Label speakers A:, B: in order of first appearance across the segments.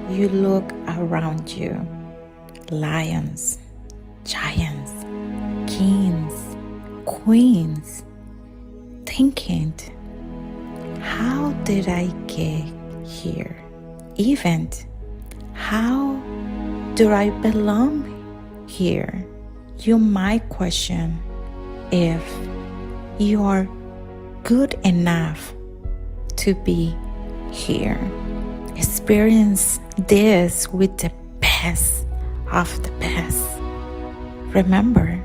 A: you look around you, lions, giants, kings, queens, thinking, how did I get here? Even, how do I belong here? You might question if you are good enough to be here. Experience this with the best of the best. Remember,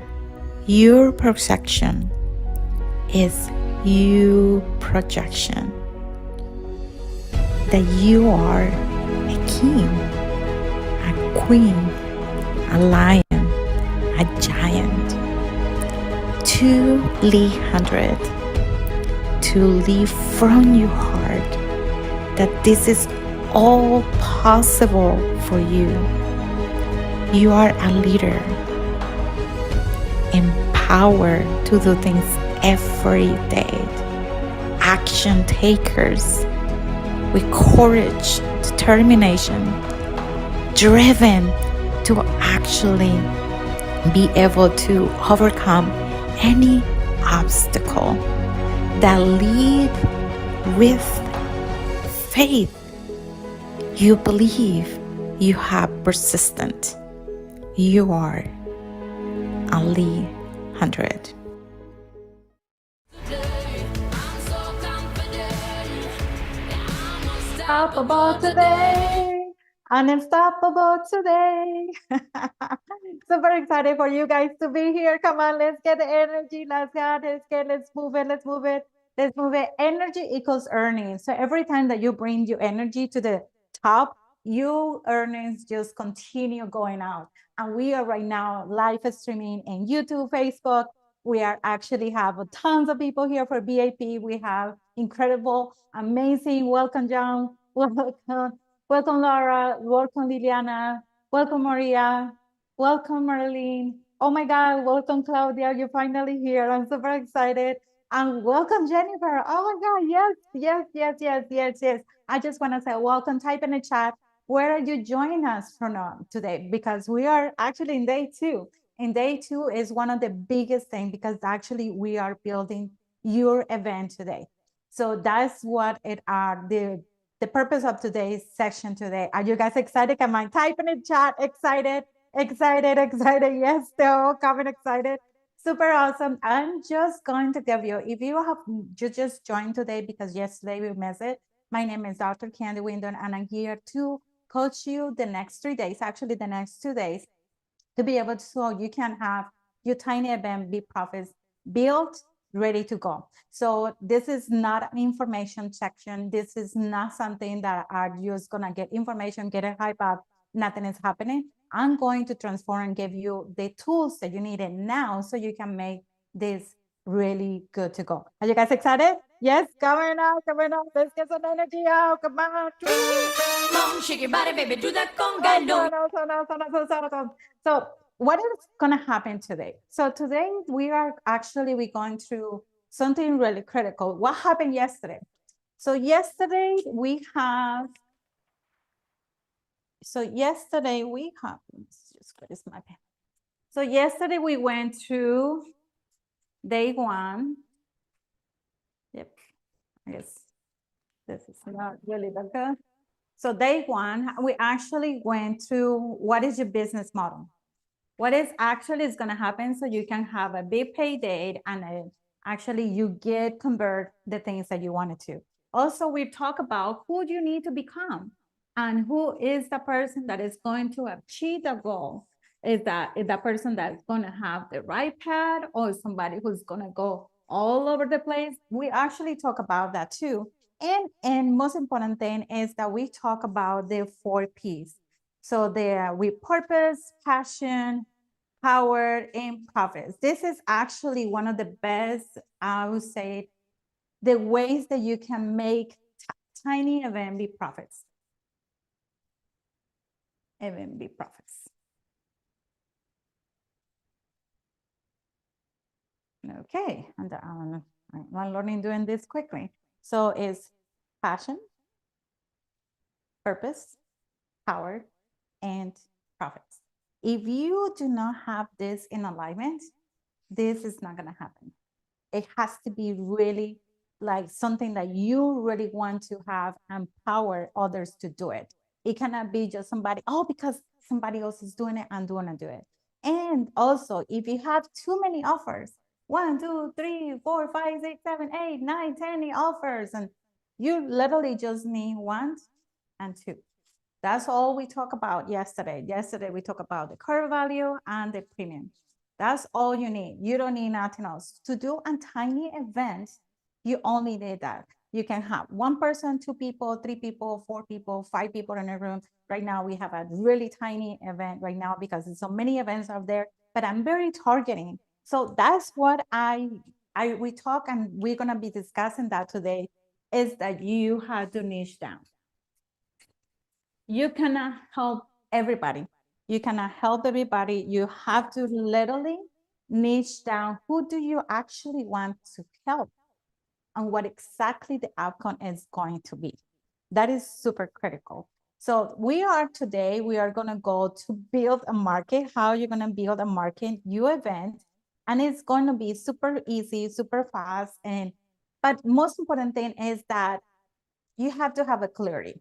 A: your perception is your projection. That you are a king, a queen, a lion, a giant. To live 100, to live from your heart, that this is all possible for you. You are a leader, empowered to do things every day, action takers with courage, determination, driven to actually be able to overcome any obstacle, that lead with faith. You believe, you have persistent. You are only 100.
B: Unstoppable today. Unstoppable today. Super excited for you guys to be here. Come on, let's get the energy. Let's move it. Let's move it. Let's move it. Energy equals earnings. So every time that you bring your energy to the top, your earnings just continue going out. And we are right now live streaming in YouTube, Facebook. We are actually have tons of people here for VIP. We have incredible, amazing. Welcome, John. Welcome, Laura. Welcome, Liliana. Welcome, Maria. Welcome, Marlene. Oh my God. Welcome, Claudia. You're finally here. I'm super excited. And welcome, Jennifer. Oh my God. Yes. I just want to say welcome. Type in the chat. Where are you joining us from today? Because we are actually in day 2. And day 2 is one of the biggest things because actually we are building your event today. So that's what it are the purpose of today's section today. Are you guys excited? Come on, type in the chat. Excited. Yes, they're all coming excited. Super awesome. I'm just going to give you, if you just joined today because yesterday we missed it, my name is Dr. Kandy Windom, and I'm here to coach you the next 3 days, actually the next 2 days, to be able to, so you can have your tiny event be profits built, ready to go. So this is not an information section. This is not something that are just gonna get information, get a hype up, nothing is happening. I'm going to transform and give you the tools that you need it now so you can make this really good to go. Are you guys excited? Yes, coming up. Let's get some energy out. Come on.
C: Come on, shake your body, baby, do that conga.
B: So what is going to happen today? So today we're going through something really critical. What happened yesterday? So yesterday we have, let's just close my pen. So yesterday we went through day 1. Yep, I guess this is not really that good. So day 1, we actually went through what is your business model? What is actually is going to happen so you can have a big pay date and actually you get convert the things that you wanted to. Also, we talk about who you need to become and who is the person that is going to achieve the goal. Is that person that's going to have the right path or somebody who's going to go all over the place? We actually talk about that too. And most important thing is that we talk about the 4 P's. So there with purpose, passion, power, and profits. This is actually one of the best, I would say, the ways that you can make tiny event be profits. Event be profits. Okay, and I'm learning doing this quickly. So it's passion, purpose, power, and profits. If you do not have this in alignment, this is not going to happen. It has to be really like something that you really want to have and empower others to do it. It cannot be just somebody, oh, because somebody else is doing it, I'm doing to do it. And also, if you have too many offers, 1, 2, 3, 4, 5, 6, 7, 8, 9, 10 offers, and you literally just need 1 and 2. That's all we talked about yesterday. Yesterday, we talked about the current value and the premium. That's all you need. You don't need nothing else. To do a tiny event, you only need that. You can have 1 person, 2 people, 3 people, 4 people, 5 people in a room. Right now, we have a really tiny event right now because there's so many events out there, but I'm very targeting. So that's what we talk, and we're gonna be discussing that today, is that you have to niche down. You cannot help everybody. You cannot help everybody. You have to literally niche down who do you actually want to help and what exactly the outcome is going to be. That is super critical. So we are going to go to build a market, how you're going to build a market, your event, and it's going to be super easy, super fast. But most important thing is that you have to have a clarity.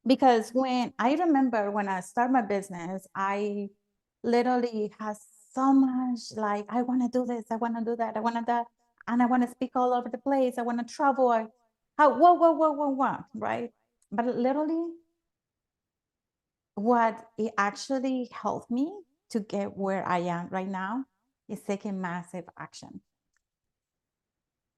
B: Because when I remember when I started my business, I literally had so much like, I want to do this, I want to do that, I want to that, and I want to speak all over the place, I want to travel. Whoa, right? But literally, what it actually helped me to get where I am right now is taking massive action.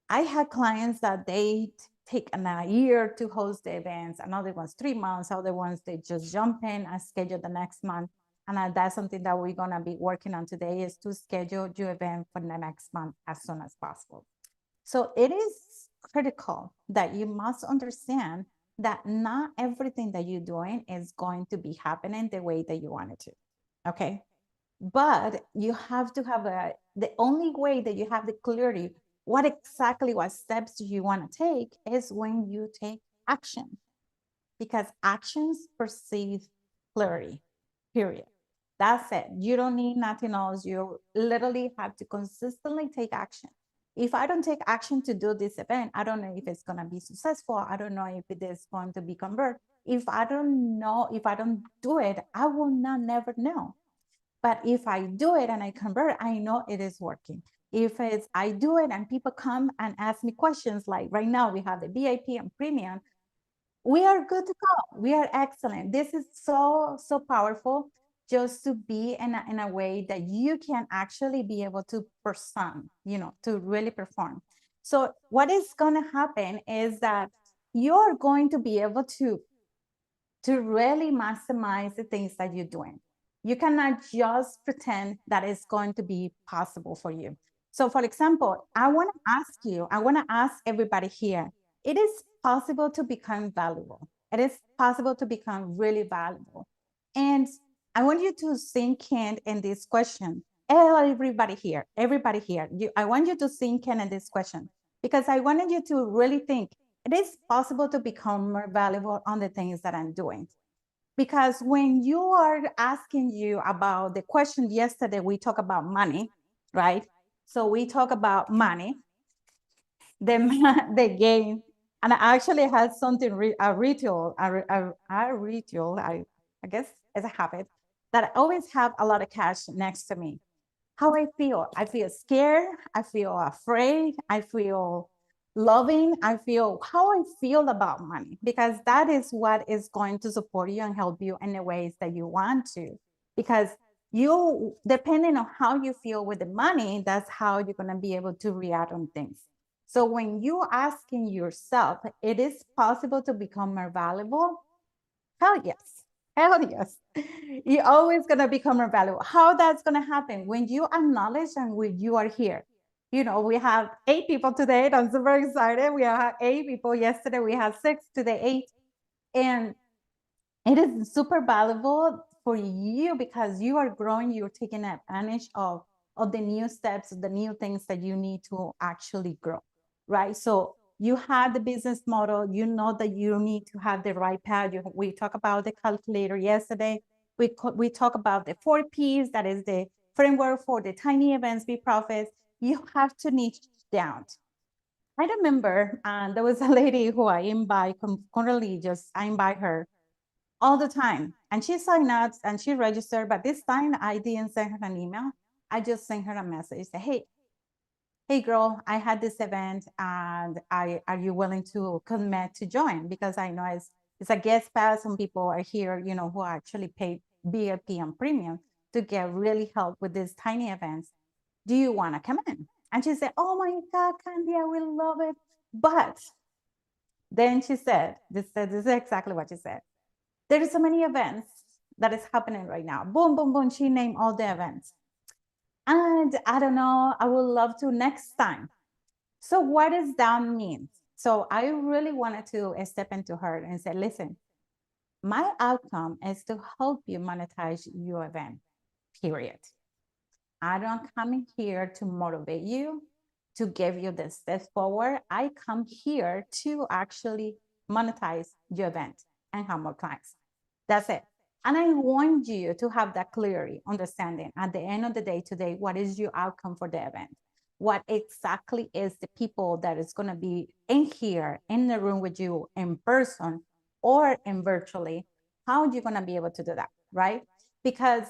B: I had clients that they take a year to host the events, another ones 3 months, other ones they just jump in and schedule the next month. And that's something that we're gonna be working on today, is to schedule your event for the next month as soon as possible. So it is critical that you must understand that not everything that you're doing is going to be happening the way that you want it to, okay? But you have to have the only way that you have the clarity what steps do you want to take is when you take action, because actions perceive clarity, period. That's it. You don't need nothing else. You literally have to consistently take action. If I don't take action to do this event, I don't know if it's going to be successful. I don't know if it is going to be convert. If I don't do it, I will not never know. But if I do it and I convert, I know it is working. If I do it and people come and ask me questions, like right now we have the VIP and premium, we are good to go. We are excellent. This is so powerful, just to be in a way that you can actually be able to perform, to really perform. So what is going to happen is that you're going to be able to really maximize the things that you're doing. You cannot just pretend that it's going to be possible for you. So for example, I want to ask everybody here, it is possible to become valuable. It is possible to become really valuable. And I want you to sink in this question. Everybody here, I want you to sink in this question, because I wanted you to really think, it is possible to become more valuable on the things that I'm doing. Because when you are asking you about the question yesterday, we talk about money, right? So we talk about money, the game, and I actually had something, a ritual, I guess it's a habit, that I always have a lot of cash next to me. How I feel scared, I feel afraid, I feel loving, I feel how I feel about money, because that is what is going to support you and help you in the ways that you want to. Because you, depending on how you feel with the money, that's how you're going to be able to react on things. So when you asking yourself, it is possible to become more valuable? Hell yes. Hell yes. You're always going to become more valuable. How that's going to happen? When you acknowledge and when you are here. We have 8 people today. I'm super excited. We have 8 people. Yesterday we had 6, today 8. And it is super valuable for you because you are growing, you're taking advantage of the new steps, the new things that you need to actually grow, right? So You have the business model. You know that you need to have the right path. We talked about the calculator yesterday. We talk about the 4 Ps. That is the framework for the tiny events, big profits. You have to niche down. I remember there was a lady who I invite currently, I invite her all the time. And she signed up and she registered, but this time I didn't send her an email. I just sent her a message, say, hey girl, I had this event and are you willing to commit to join? Because I know it's a guest pass. Some people are here, who actually pay VIP and premium to get really help with these tiny events. Do you want to come in? And she said, oh my God, Kandy, I will love it. But then she said, this is exactly what she said. There are so many events that is happening right now. Boom, boom, boom. She named all the events. And I don't know, I would love to next time. So what does that mean? So I really wanted to step into her and say, listen, my outcome is to help you monetize your event, period. I don't come here to motivate you, to give you the steps forward. I come here to actually monetize your event and have more clients. That's it. And I want you to have that clarity, understanding at the end of the day today, what is your outcome for the event? What exactly is the people that is going to be in here in the room with you in person or in virtually? How are you going to be able to do that, right? Because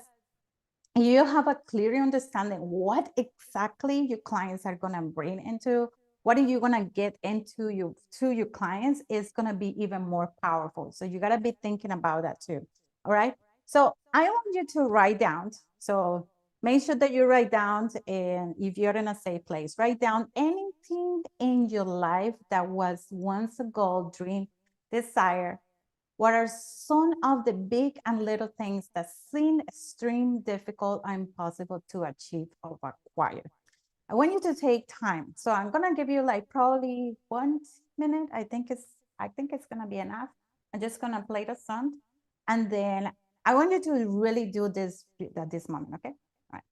B: you have a clear understanding what exactly your clients are going to bring into what are you going to get into your clients is going to be even more powerful. So you got to be thinking about that too. All right. So I want you to write down. So make sure that you write down, and if you're in a safe place, write down anything in your life that was once a goal, dream, desire. What are some of the big and little things that seem extreme, difficult, and impossible to achieve or acquire? I want you to take time. So I'm gonna give you like probably 1 minute. I think it's gonna be enough. I'm just gonna play the song, and then I want you to really do this at this moment. Okay. All right.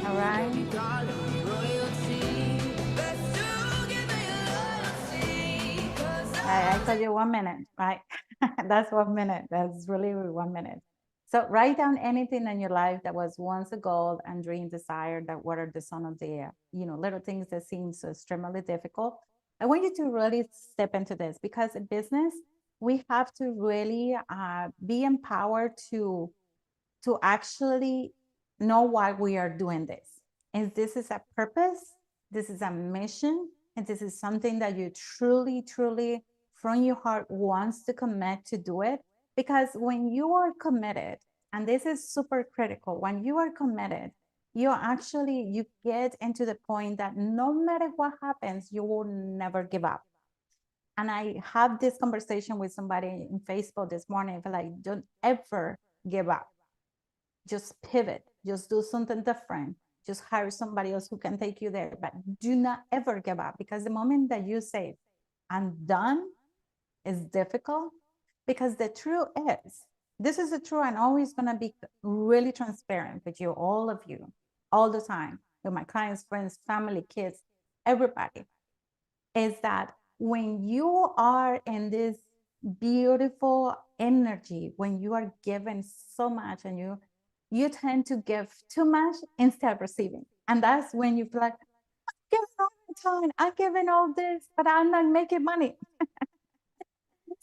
B: All right. I told you 1 minute, right? That's 1 minute. That's really 1 minute. So write down anything in your life that was once a goal and dream, desire, that what are the some of the little things that seem so extremely difficult. I want you to really step into this, because in business we have to really be empowered to actually know why we are doing this. And this is a purpose, this is a mission, and this is something that you truly, truly from your heart wants to commit to do it. Because when you are committed, and this is super critical, when you are committed, you get into the point that no matter what happens, you will never give up. And I had this conversation with somebody in Facebook this morning. I feel like, don't ever give up. Just pivot, just do something different, just hire somebody else who can take you there. But do not ever give up, because the moment that you say, I'm done, is difficult. Because the truth is, this is the truth, and always going to be really transparent with you, all of you, all the time, with my clients, friends, family, kids, everybody, is that when you are in this beautiful energy, when you are given so much and you tend to give too much instead of receiving. And that's when you feel like, I'm giving all the time, I'm giving all this, but I'm not making money.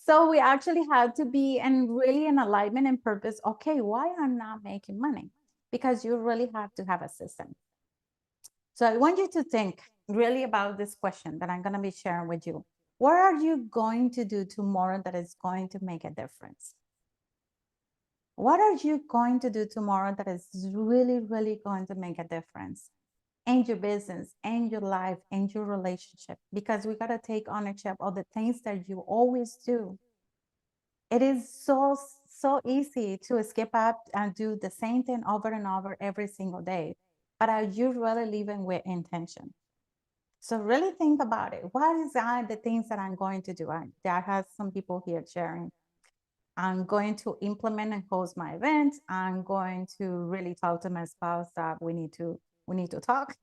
B: So we actually had to be and really in alignment and purpose. Okay, why I'm not making money? Because you really have to have a system. So I want you to think really about this question that I'm going to be sharing with you. What are you going to do tomorrow that is going to make a difference? What are you going to do tomorrow that is really, really going to make a difference in your business, in your life, in your relationship? Because we got to take ownership of the things that you always do. It is so easy to skip up and do the same thing over and over every single day. But are you really living with intention? So really think about it. What is the things that I'm going to do? There has some people here sharing. I'm going to implement and host my event. I'm going to really talk to my spouse that we need to talk.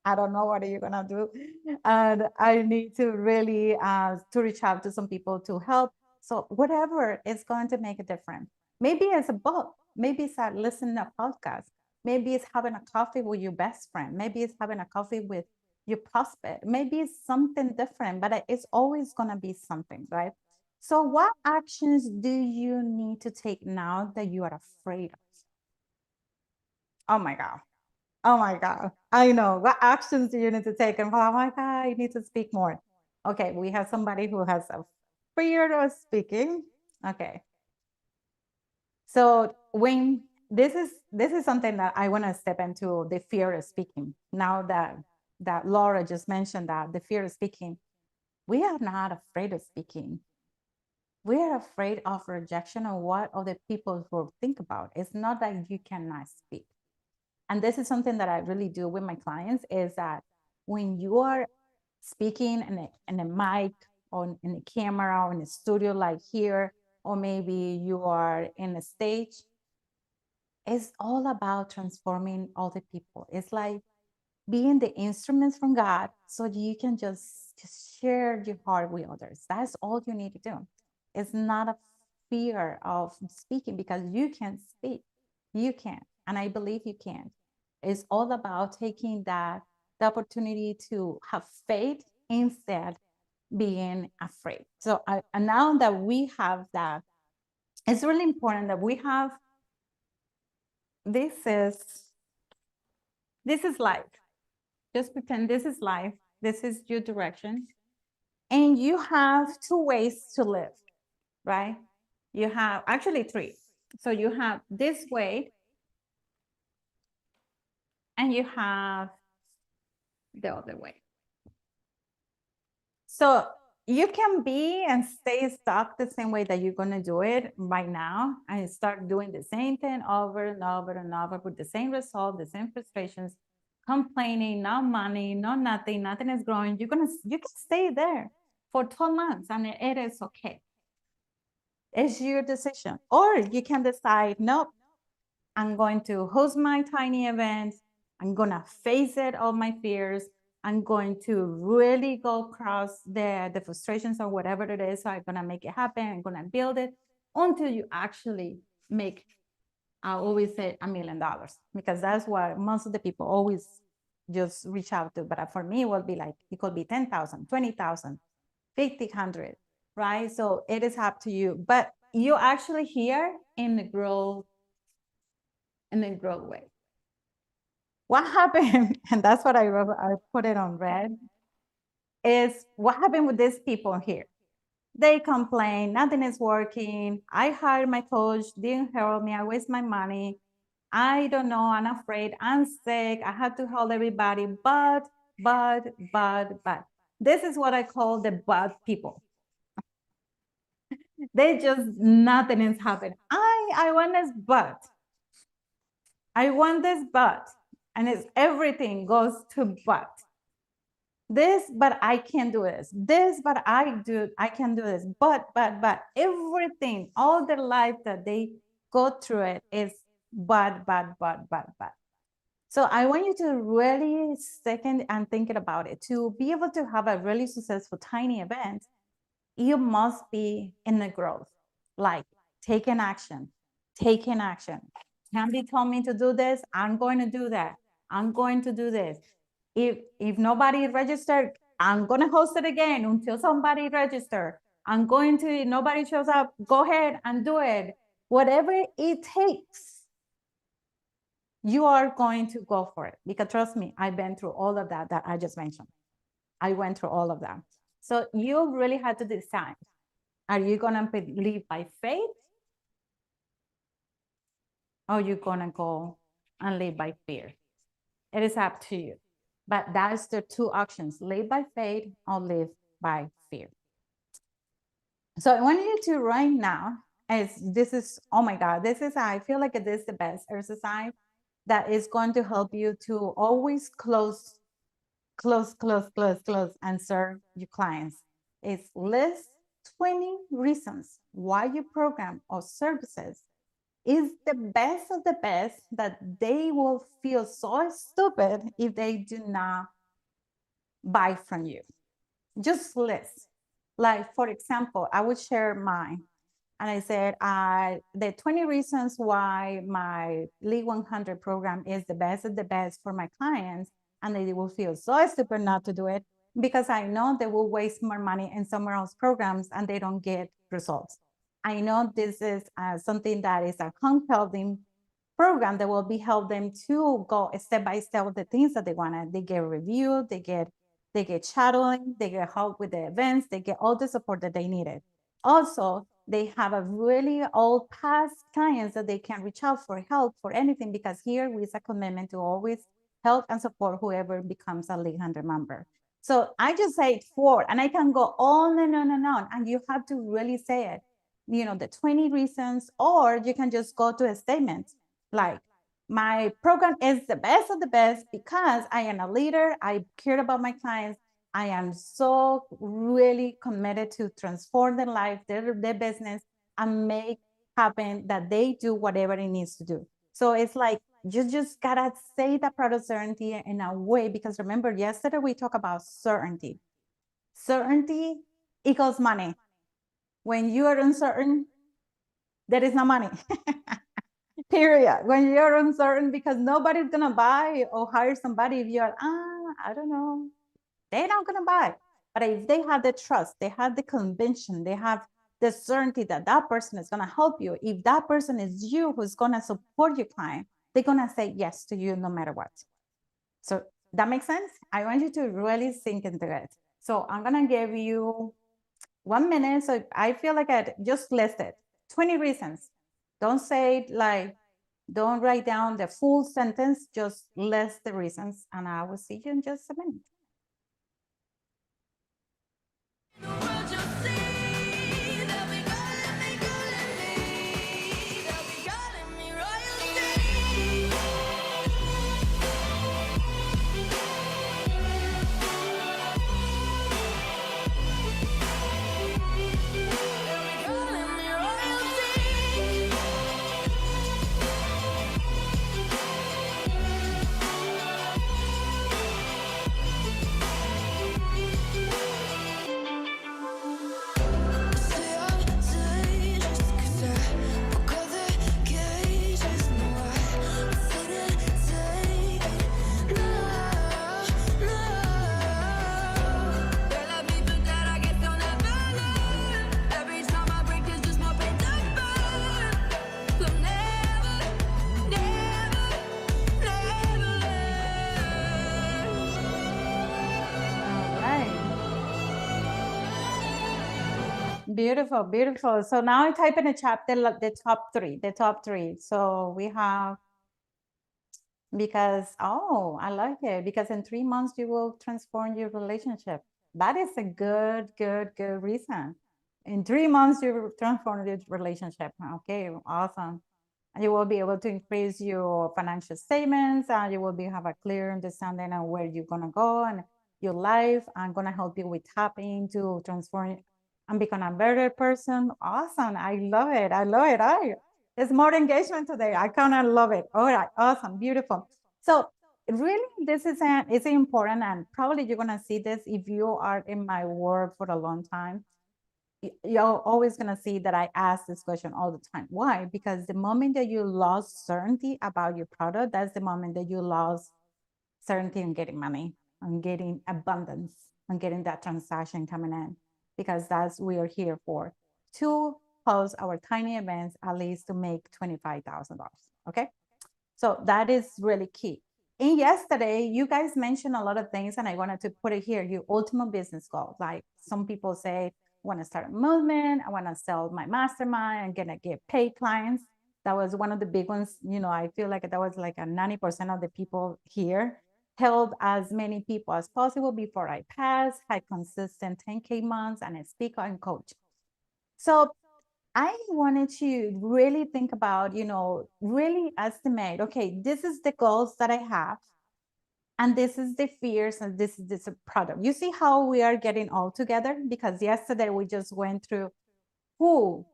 B: I don't know what are you gonna do, and I need to really to reach out to some people to help. So whatever is going to make a difference. Maybe it's a book. Maybe it's listening to a podcast. Maybe it's having a coffee with your best friend. Maybe it's having a coffee with your prospect. Maybe it's something different, but it's always gonna be something, right? So what actions do you need to take now that you are afraid of? Oh my God. Oh my God. I know. What actions do you need to take? And oh my God, I need to speak more. Okay, we have somebody who has a fear of speaking. Okay. So when this is something that I want to step into, the fear of speaking. Now that Laura just mentioned that the fear of speaking, we are not afraid of speaking. We are afraid of rejection or what other people will think about. It's not that you cannot speak. And this is something that I really do with my clients is that when you are speaking in a mic or in a camera or in a studio like here, or maybe you are in a stage, it's all about transforming other people. It's like being the instruments from God so you can just share your heart with others. That's all you need to do. It's not a fear of speaking because you can speak. You can. And I believe you can. It's all about taking the opportunity to have faith instead being afraid. So and now that we have that, it's really important that we have this is life. Just pretend this is life. This is your direction. And you have two ways to live, right? You have actually three. So you have this way, and you have the other way. So you can be and stay stuck the same way that you're going to do it right now and start doing the same thing over and over and over with the same result, the same frustrations, complaining, no money, no nothing, nothing is growing. You can stay there for 12 months and it is okay. It's your decision. Or you can decide, nope, I'm going to host my tiny events. I'm going to face it, all my fears. I'm going to really go across the frustrations or whatever it is. So I'm going to make it happen. I'm going to build it until you actually make, I always say $1 million, because that's what most of the people always just reach out to. But for me, it will be like, it could be 10,000, 20,000, 50, 100, right? So it is up to you. But you're actually here in the growth way. What happened, and that's what I wrote, I put it on red, is what happened with these people here. They complain, nothing is working. I hired my coach, didn't help me, I waste my money. I don't know, I'm afraid, I'm sick, I had to help everybody, but. This is what I call the but people. They just, nothing is happening. I want this but. I want this but. And it's everything goes to but. This, but I can't do this. This, but I can do this. But everything, all their life that they go through it is but. So I want you to really second and thinking about it. To be able to have a really successful tiny event, you must be in the growth, like taking action. Kandy told me to do this, I'm going to do that. I'm going to do this. If nobody registered, I'm going to host it again until somebody register. I'm going to, nobody shows up, go ahead and do it. Whatever it takes, you are going to go for it. Because trust me, I've been through all of that I just mentioned. I went through all of that. So you really had to decide, are you going to believe by faith? Or are you going to go and live by fear? It is up to you. But that's the two options, live by faith or live by fear. So I want you to right now, this is, oh my God, I feel like this is the best exercise that is going to help you to always close and serve your clients. It's list 20 reasons why your program or services is the best of the best that they will feel so stupid if they do not buy from you. Just list. Like, for example, I would share mine. And I said, the 20 reasons why my League 100 program is the best of the best for my clients. And they will feel so stupid not to do it because I know they will waste more money in somewhere else programs and they don't get results. I know this is something that is a compounding program that will be help them to go step by step with the things that they want. They get reviewed, they get shadowing, they get help with the events, they get all the support that they needed. Also, they have a really old past clients that they can reach out for help for anything, because here we is a commitment to always help and support whoever becomes a League 100 member. So I just say 4, and I can go on and on and on, and you have to really say it, the 20 reasons, or you can just go to a statement like, my program is the best of the best because I am a leader. I care about my clients. I am so really committed to transform their life, their business, and make happen that they do whatever it needs to do. So it's like, you just gotta say that product certainty in a way, because remember, yesterday we talked about certainty. Certainty equals money. When you are uncertain, there is no money. Period. When you're uncertain, because nobody's gonna buy or hire somebody if you're, I don't know, they're not gonna buy. But if they have the trust, they have the conviction, they have the certainty that that person is gonna help you. If that person is you who's gonna support your client, they're gonna say yes to you no matter what. So that makes sense? I want you to really sink into it. So I'm gonna give you 1 minute. So I feel like I just listed 20 reasons. Don't say like, don't write down the full sentence, just list the reasons, and I will see you in just a minute. Beautiful, beautiful. So now I type in a chapter, the top three. So we have, because, I like it, because in 3 months you will transform your relationship. That is a good reason. In 3 months you will transform your relationship. Okay, awesome. And you will be able to increase your financial statements, and you will have a clear understanding of where you're gonna go and your life. I'm gonna help you with tapping to transform and become a better person. Awesome. I love it. There's more engagement today. I kind of love it. All right. Awesome. Beautiful. So really, this is it's important, and probably you're gonna see this if you are in my work for a long time. You're always gonna see that I ask this question all the time. Why? Because the moment that you lost certainty about your product, that's the moment that you lost certainty in getting money, on getting abundance, on getting that transaction coming in. because that's we are here for, to host our tiny events at least to make $25,000. Okay. So that is really key. And yesterday, you guys mentioned a lot of things, and I wanted to put it here, your ultimate business goal. Like some people say, I want to start a movement, I want to sell my mastermind, I'm going to get paid clients. That was one of the big ones. I feel like that was like a 90% of the people here. Help as many people as possible before I pass, had consistent 10K months, and I speak and coach. So I wanted to really think about, really estimate, okay, this is the goals that I have, and this is the fears, and this is this product. You see how we are getting all together? Because yesterday we just went through who,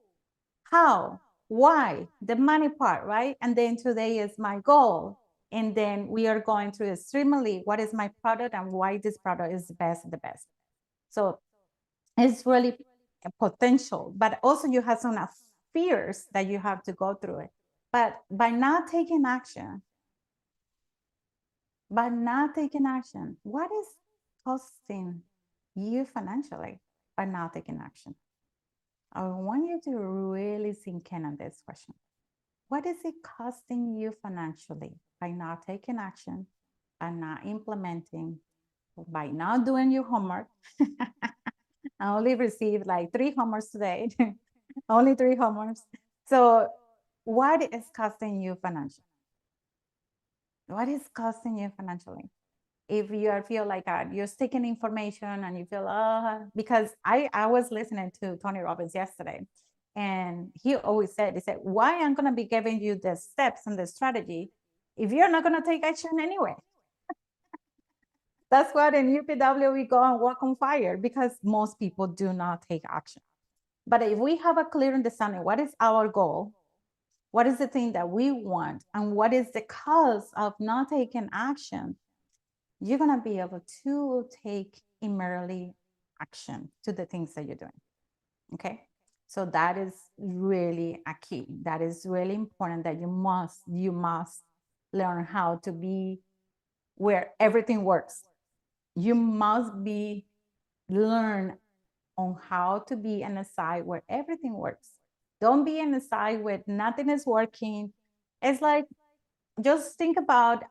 B: how, why, the money part, right? And then today is my goal. And then we are going through extremely what is my product and why this product is the best of the best. So it's really a potential, but also you have some fears that you have to go through it. But by not taking action, what is costing you financially by not taking action? I want you to really sink in on this question. What is it costing you financially by not taking action, by not implementing, by not doing your homework? I only received like 3 homeworks today, only 3 homeworks. So what is costing you financially? What is costing you financially? If you feel like you're taking information and you feel, because I was listening to Tony Robbins yesterday, and he always said, why I'm going to be giving you the steps and the strategy if you're not going to take action anyway? That's why in UPW we go and walk on fire, because most people do not take action. But if we have a clear understanding, what is our goal? What is the thing that we want? And what is the cause of not taking action? You're going to be able to take immediately action to the things that you're doing. Okay. So that is really a key. That is really important, that you must learn how to be where everything works. You must learn on how to be in a side where everything works. Don't be in a side where nothing is working. It's like, just think about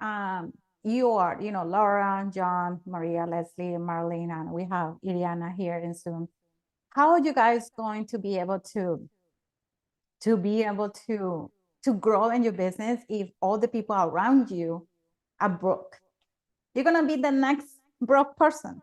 B: you are, Laura, John, Maria, Leslie, Marlene, and we have Iriana here in Zoom. How are you guys going to be able to grow in your business if all the people around you are broke? You're gonna be the next broke person.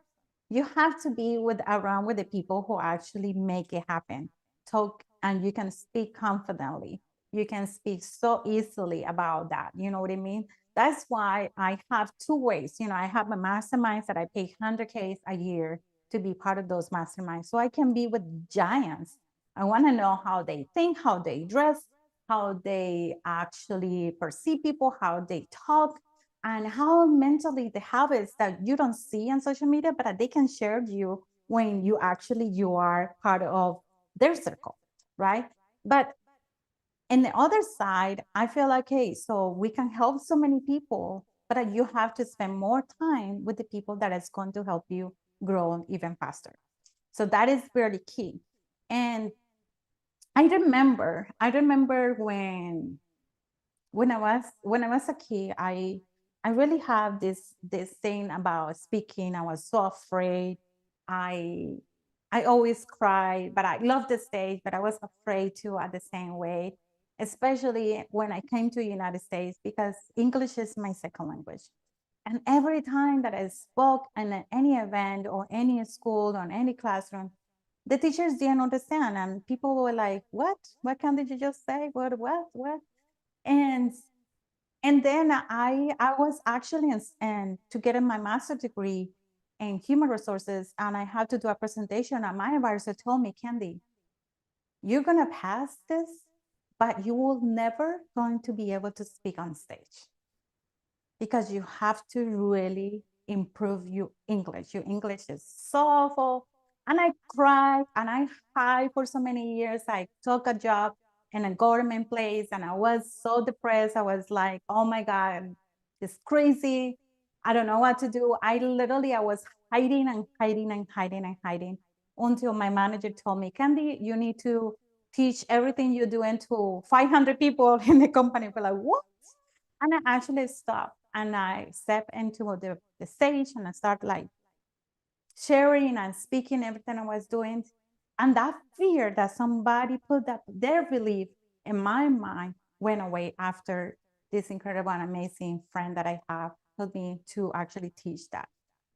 B: You have to be around with the people who actually make it happen. Talk, and you can speak confidently. You can speak so easily about that. You know what I mean? That's why I have 2 ways. I have my masterminds that I pay 100K a year to be part of those masterminds, so I can be with giants. I want to know how they think, how they dress, how they actually perceive people, how they talk, and how mentally the habits that you don't see on social media, but that they can share you when you are part of their circle, right? But in the other side, I feel like, hey, so we can help so many people, but you have to spend more time with the people that is going to help you grow even faster. So that is really key. And I remember when I was a kid, I really have this thing about speaking. I was so afraid. I always cry, but I love the stage, but I was afraid too at the same way, especially when I came to the United States, because English is my second language. And every time that I spoke in any event or any school or any classroom, the teachers didn't understand. And people were like, what? What can did you just say? What? And then I was actually to get my master's degree in human resources, and I had to do a presentation, and my advisor told me, Kandy, you're gonna pass this, but you will never going to be able to speak on stage, because you have to really improve your English. Your English is so awful. And I cried and I cried for so many years. I took a job in a government place and I was so depressed. I was like, oh my God, it's crazy. I don't know what to do. I was hiding and hiding and hiding and hiding. until my manager told me, Kandy, you need to teach everything you do into 500 people in the company. We're like, what? And I actually stopped and I stepped into the stage and I started like sharing and speaking everything I was doing. And that fear that somebody put that their belief in my mind went away after this incredible and amazing friend that I have helped me to actually teach that.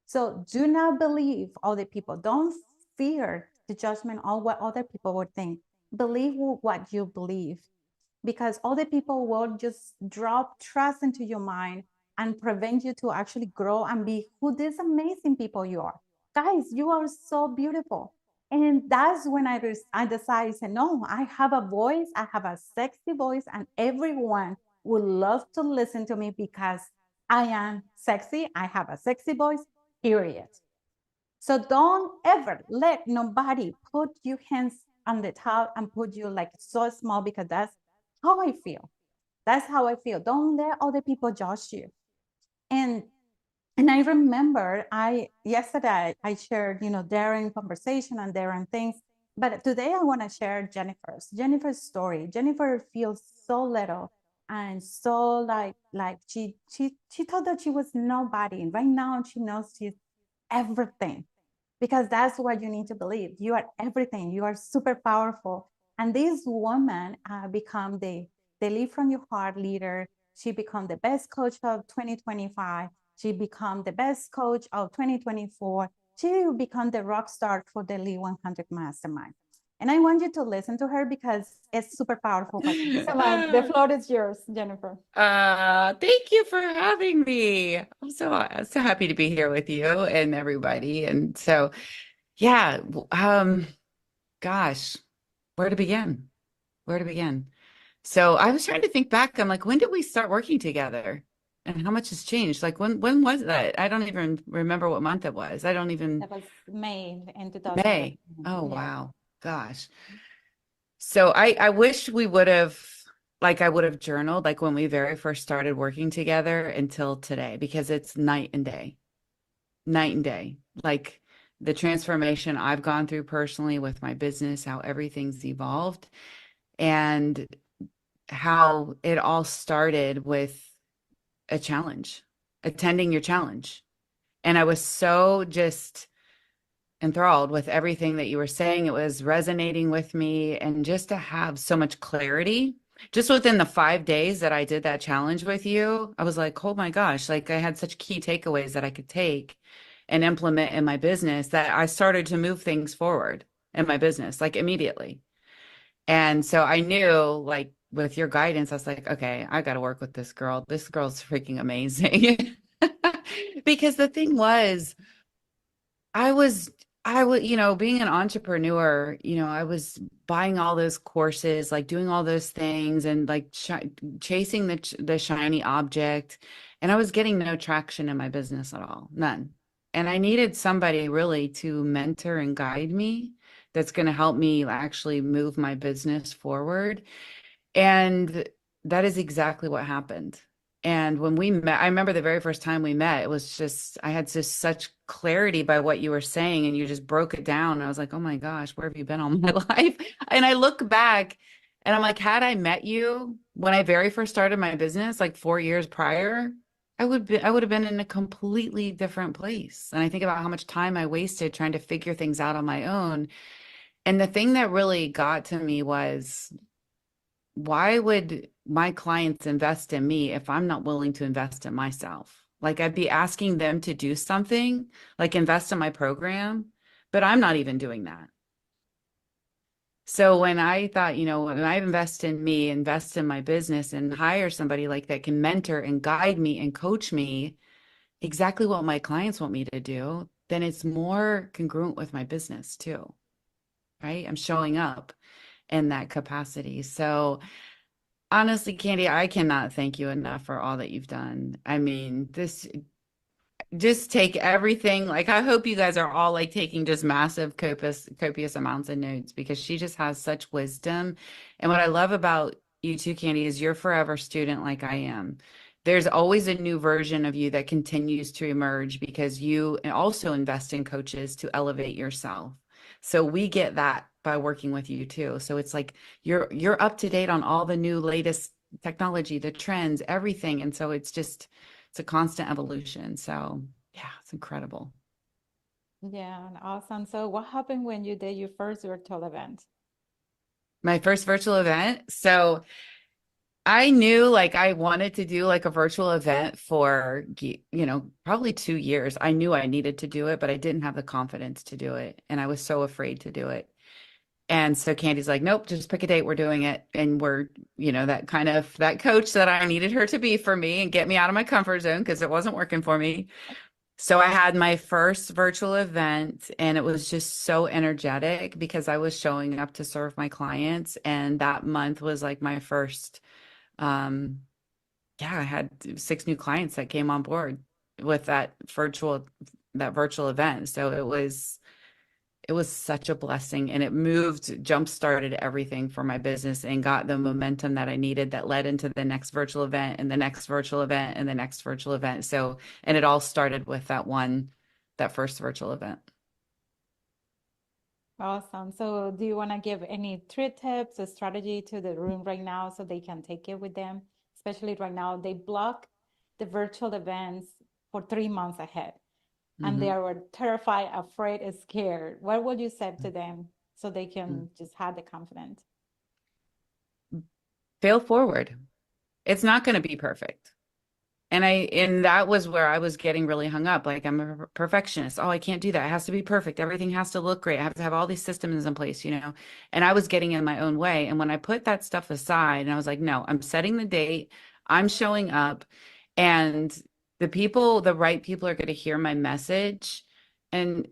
B: So do not believe other people. Don't fear the judgment of what other people would think. Believe what you believe, because other people will just drop trust into your mind and prevent you to actually grow and be who these amazing people you are. Guys, you are so beautiful. And that's when I decided, say, no, I have a voice, I have a sexy voice, and everyone would love to listen to me because I am sexy, I have a sexy voice, period. So don't ever let nobody put your hands on the top and put you like so small, because that's how I feel. That's how I feel. Don't let other people judge you. And I remember yesterday I shared, daring conversation and daring things. But today I want to share Jennifer's story. Jennifer feels so little and so like she thought that she was nobody. And right now she knows she's everything, because that's what you need to believe. You are everything. You are super powerful. And this woman become the lead from your heart leader. She become the best coach of 2025. She become the best coach of 2024. She become the rock star for the Lead 100 Mastermind. And I want you to listen to her because it's super powerful. Come on, the floor is yours, Jennifer.
D: Thank you for having me. I'm so happy to be here with you and everybody. And so, yeah, gosh, where to begin? Where to begin? So I was trying to think back. I'm like, when did we start working together? And how much has changed? Like when was that? I don't even remember what month it was. I don't even
B: That was May in 2000.
D: May. Oh,
B: Yeah.
D: wow. Gosh. So I wish we would have, like, I would have journaled like when we very first started working together until today, because it's night and day, night and day. Like the transformation I've gone through personally with my business, how everything's evolved, and how it all started with a challenge, attending your challenge. And I was so just enthralled with everything that you were saying. It was resonating with me. And just to have so much clarity, just within the 5 days that I did that challenge with you, I was like, oh my gosh, like I had such key takeaways that I could take and implement in my business, that I started to move things forward in my business, like immediately. And so I knew, like, with your guidance, I was like, okay, I got to work with this girl. This girl's freaking amazing. Because the thing was, I was, being an entrepreneur, I was buying all those courses, like doing all those things and like chasing the shiny object. And I was getting no traction in my business at all, none. And I needed somebody really to mentor and guide me, that's going to help me actually move my business forward. And that is exactly what happened. And when we met, I remember the very first time we met, it was just, I had just such clarity by what you were saying, and you just broke it down. And I was like, oh my gosh, where have you been all my life? And I look back and I'm like, had I met you when I very first started my business, like 4 years prior, I would have been in a completely different place. And I think about how much time I wasted trying to figure things out on my own. And the thing that really got to me was, why would my clients invest in me if I'm not willing to invest in myself? Like I'd be asking them to do something, like invest in my program, but I'm not even doing that. So when I thought, when I invest in me, invest in my business and hire somebody like that can mentor and guide me and coach me exactly what my clients want me to do, then it's more congruent with my business too, right? I'm showing up in that capacity. So honestly, Kandy, I cannot thank you enough for all that you've done. I mean, just take everything. Like, I hope you guys are all like taking just massive, copious amounts of notes, because she just has such wisdom. And what I love about you too, Kandy, is you're forever student like I am. There's always a new version of you that continues to emerge, because you also invest in coaches to elevate yourself. So we get that by working with you too. So it's like you're up to date on all the new latest technology, the trends, everything. And so it's a constant evolution. So yeah, it's incredible.
B: Yeah, awesome. So what happened when you did your first virtual event?
D: My first virtual event. So I knew like I wanted to do like a virtual event for, probably 2 years. I knew I needed to do it, but I didn't have the confidence to do it. And I was so afraid to do it. And so Candy's like, nope, just pick a date. We're doing it. And we're, that kind of that coach that I needed her to be for me and get me out of my comfort zone because it wasn't working for me. So I had my first virtual event and it was just so energetic because I was showing up to serve my clients. And that month was like my first, um, yeah, I had 6 new clients that came on board with that virtual event. So it was such a blessing and it jump started everything for my business and got the momentum that I needed that led into the next virtual event and the next virtual event and the next virtual event. So, and it all started with that first virtual event.
B: Awesome. So do you want to give any 3 tips or strategy to the room right now so they can take it with them? Especially right now, they block the virtual events for 3 months ahead and they
D: Mhm.
B: are terrified, afraid, and scared. What would you say to them so they can just have the confidence?
D: Fail forward. It's not going to be perfect. And that was where I was getting really hung up. Like I'm a perfectionist. Oh, I can't do that. It has to be perfect. Everything has to look great. I have to have all these systems in place. And I was getting in my own way. And when I put that stuff aside and I was like, no, I'm setting the date, I'm showing up, and the right people are going to hear my message. And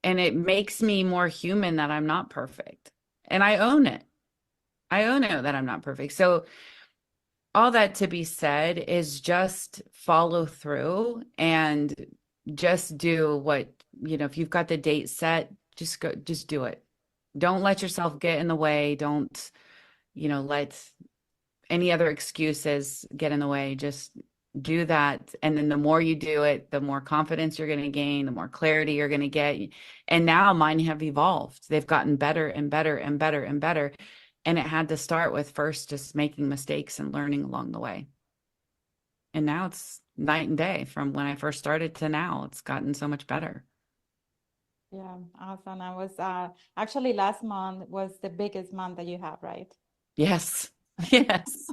D: it makes me more human that I'm not perfect. And I own it. I own it that I'm not perfect. So all that to be said is just follow through and just do if you've got the date set, just do it. Don't let yourself get in the way. Don't, let any other excuses get in the way. Just do that. And then the more you do it, the more confidence you're going to gain, the more clarity you're going to get. And now mine have evolved. They've gotten better and better and better and better. And it had to start with first just making mistakes and learning along the way. And now it's night and day from when I first started to now. It's gotten so much better.
B: Yeah, awesome. I was actually last month was the biggest month that you have, right?
D: Yes. Yes.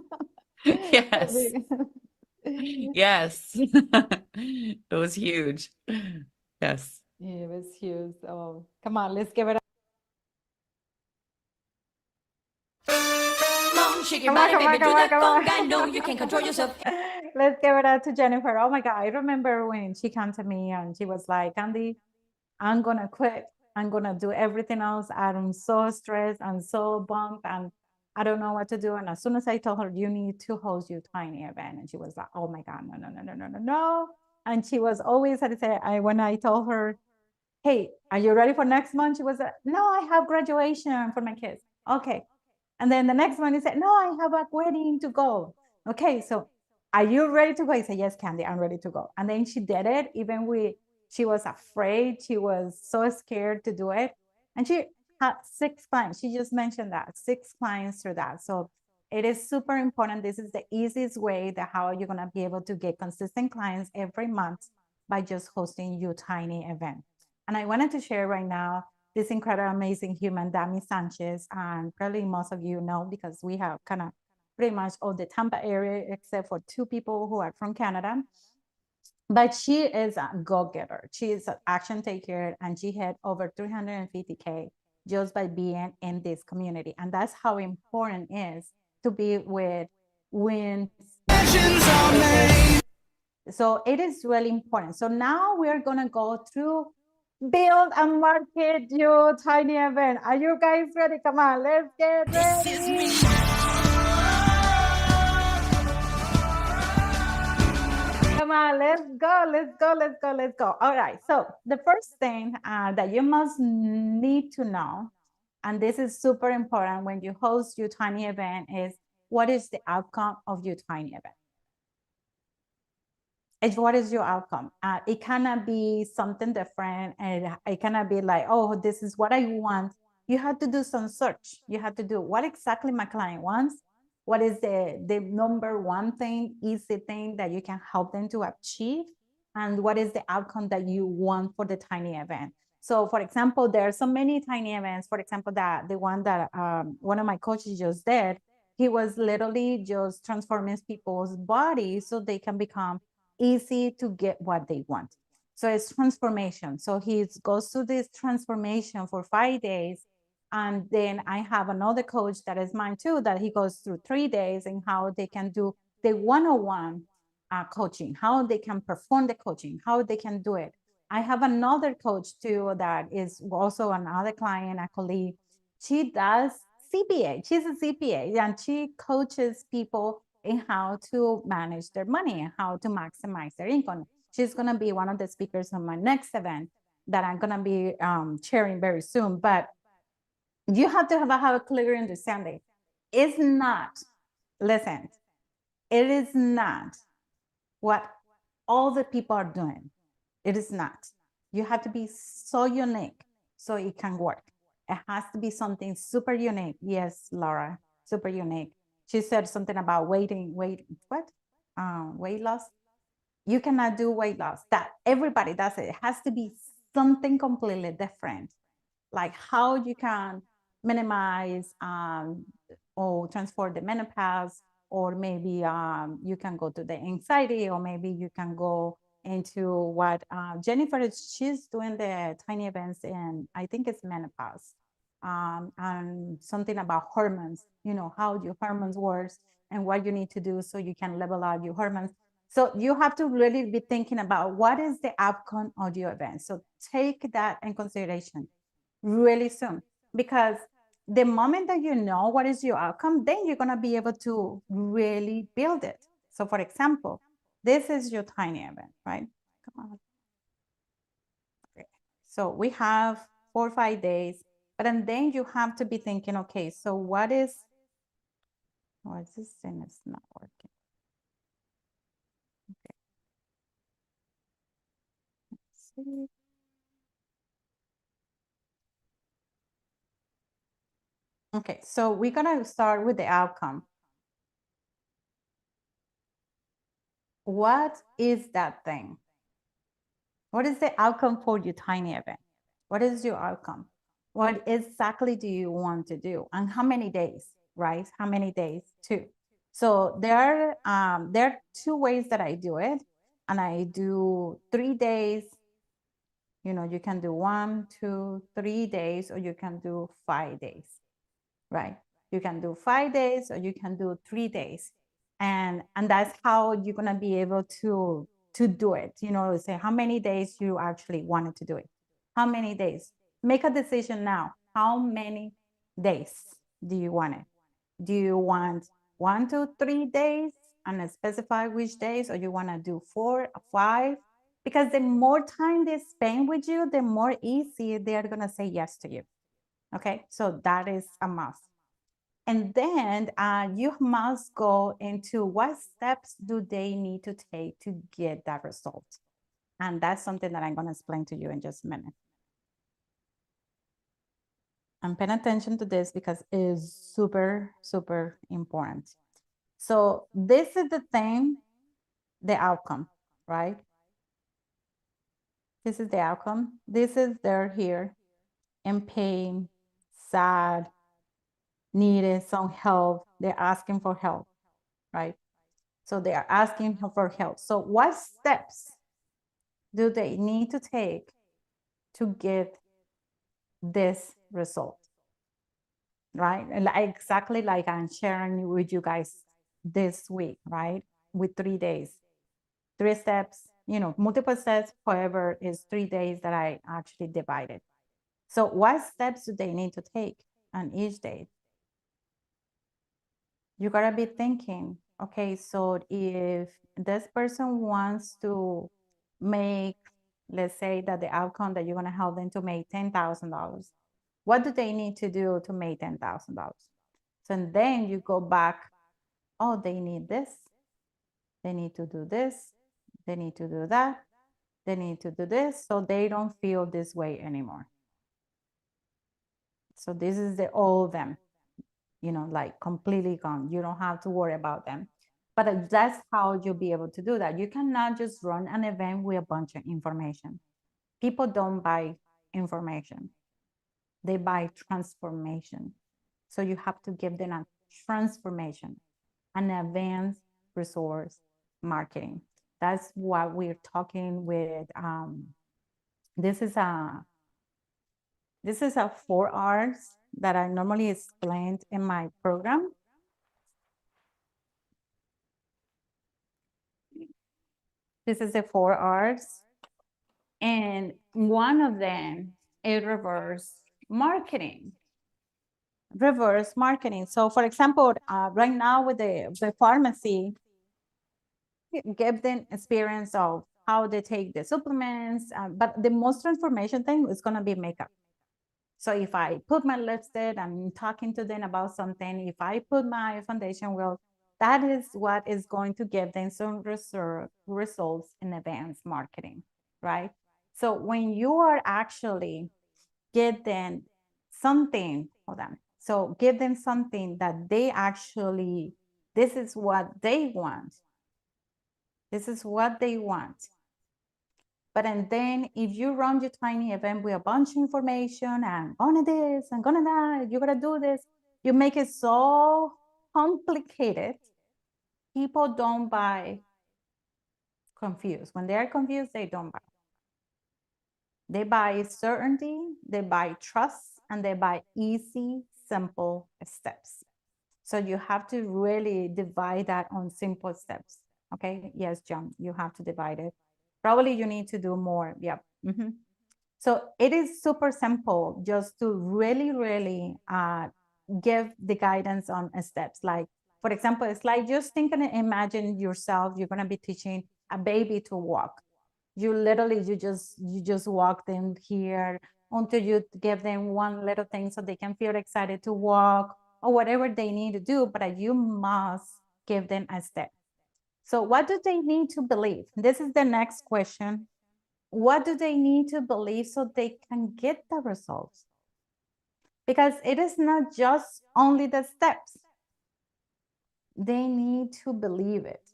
D: Yes.
B: The
D: Yes. It was huge. Yes.
B: it was huge. Oh, come on, let's give it up.
C: Come on, shake your
B: Come on,
C: body,
B: come on,
C: baby, do
B: come on,
C: that
B: come on.
C: conga. No, you can't control yourself.
B: Let's give it up to Jennifer. Oh my God, I remember when she came to me and she was like, Candy, I'm gonna quit. I'm gonna do everything else. I'm so stressed. I'm so bummed, and I don't know what to do. And as soon as I told her, you need to host your tiny event, and she was like, oh my God, no, no, no, no, no, no, no. And she was always, when I told her, hey, are you ready for next month? She was like, no, I have graduation for my kids. Okay. And then the next one, he said, no, I have a wedding to go. Okay, so are you ready to go? I said, yes, Candy, I'm ready to go. And then she did it, she was afraid. She was so scared to do it. And she had 6 clients. She just mentioned that 6 clients through that. So it is super important. This is the easiest way that how you're gonna be able to get consistent clients every month by just hosting your tiny event. And I wanted to share right now this incredible, amazing human, Dami Sanchez, and probably most of you know because we have kind of pretty much all the Tampa area except for 2 people who are from Canada. But she is a go-getter. She is an action taker, and she had over 350K just by being in this community. And that's how important it is to be with wins. So it is really important. So now we're gonna go through build and market your tiny event. Are you guys ready? Come on, let's get ready. Come on, let's go, let's go, let's go, let's go. All right, so the first thing that you must need to know, and this is super important when you host your tiny event, is what is the outcome of your tiny event? And what is your outcome? It cannot be something different, and it cannot be like, oh, this is what I want. You have to do some search. You have to do what exactly my client wants. What is the number one thing, easy thing that you can help them to achieve? And what is the outcome that you want for the tiny event? So, for example, there are so many tiny events. For example, that the one that one of my coaches just did, he was literally just transforming people's bodies so they can become easy to get what they want. So it's transformation. So he goes through this transformation for 5 days. And then I have another coach that is mine too, that he goes through 3 days and how they can do the one-on-one coaching, how they can perform the coaching, how they can do it. I have another coach too that is also another client, a colleague. She does CPA. She's a CPA and she coaches people in how to manage their money and how to maximize their income. She's going to be one of the speakers on my next event that I'm going to be sharing very soon. But you have to have a clear understanding. It's not, listen, it is not what all the people are doing. It is not. You have to be so unique so it can work. It has to be something super unique. Yes, Laura, super unique. She said something about weight loss. You cannot do weight loss. That everybody does it. It has to be something completely different. Like how you can minimize or transform the menopause, or maybe you can go to the anxiety, or maybe you can go into what Jennifer is. She's doing the tiny events in, I think it's menopause, and something about hormones, how your hormones works and what you need to do so you can level out your hormones. So you have to really be thinking about what is the outcome of your event. So take that in consideration really soon, because the moment that you know what is your outcome, then you're going to be able to really build it. So for example, this is your tiny event, right? Come on. Okay. So we have 4 or 5 days, but and then you have to be thinking, okay, so what is this thing is not working. Okay. Let's see. Okay, so we're gonna start with the outcome. What is that thing? What is the outcome for your tiny event? What is your outcome? What exactly do you want to do? And how many days, right? How many days too? So there are 2 ways that I do it. And I do 3 days. You can do 1, 2, 3 days, or you can do 5 days, right? You can do 5 days or you can do 3 days. And that's how you're gonna be able to do it. Say how many days you actually wanted to do it. How many days? Make a decision now. How many days do you want it? Do you want 1 to 3 days and specify which days, or you want to do 4 or 5? Because the more time they spend with you, the more easy they are going to say yes to you. Okay, so that is a must. And then you must go into what steps do they need to take to get that result. And that's something that I'm going to explain to you in just a minute. And pay attention to this because it is super, super important. So this is the thing, the outcome, right? This is the outcome. This is they're here in pain, sad, needed some help. They're asking for help, right? So they are asking for help. So what steps do they need to take to get this result, right? And exactly like I'm sharing with you guys this week, right? With 3 days, 3 steps, multiple steps. However, is 3 days that I actually divided. So what steps do they need to take on each day? You gotta be thinking, okay, so if this person wants to make, let's say that the outcome that you're gonna help them to make $10,000, what do they need to do to make $10,000? So then you go back, oh, they need this, they need to do this, They need to do that. They need to do this, so they don't feel this way anymore. So this is the all of them, you know, like completely gone. You don't have to worry about them. But that's how you'll be able to do that. You cannot just run an event with a bunch of information. People don't buy information. They buy transformation. So you have to give them a transformation, an advanced resource marketing. That's what we're talking with. This is a 4 R's that I normally explained in my program. This is the 4 R's. And one of them is reverse marketing. Reverse marketing. So for example, right now with the pharmacy, give them experience of how they take the supplements, but the most transformation thing is going to be makeup. So if I put my lipstick, I'm talking to them about something. If I put my foundation, well, that is what is going to give them some results in advanced marketing, right? So when you are actually give them something for them, so give them something that they actually, this is what they want. This is what they want. But and then if you run your tiny event with a bunch of information and gonna this and gonna that, you're gonna do this, you make it so complicated, people don't buy confused. When they're confused, they don't buy. They buy certainty, they buy trust, and they buy easy, simple steps. So you have to really divide that on simple steps. Okay, yes, John, you have to divide it. Probably you need to do more. Yep. So it is super simple just to really give the guidance on steps. Like, for example, it's like just thinking, imagine yourself, you're going to be teaching a baby to walk. You literally, you just walk them here until you give them one little thing so they can feel excited to walk or whatever they need to do, but you must give them a step. So what do they need to believe? This is the next question. What do they need to believe so they can get the results? Because it is not just only the steps. They need to believe it.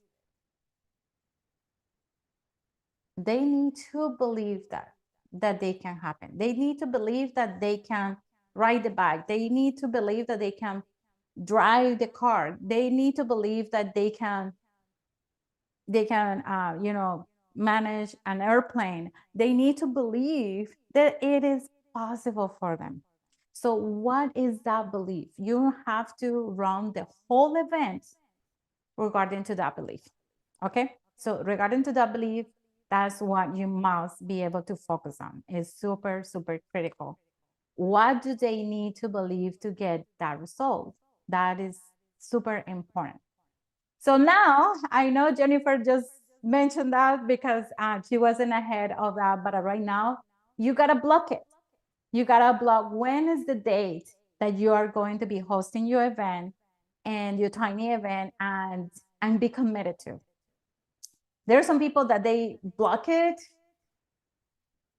B: They need to believe that they can happen. They need to believe that they can ride the bike. They need to believe that they can drive the car. They need to believe that they can manage an airplane. They need to believe that it is possible for them. So what is that belief? You have to run the whole event regarding to that belief. Okay, so regarding to that belief, that's what you must be able to focus on. It's super critical. What do they need to believe to get that result? That is super important. So now I know Jennifer just mentioned that because she wasn't ahead of that, but right now you got to block it. You got to block when is the date that you are going to be hosting your event and your tiny event and be committed to. There are some people that they block it.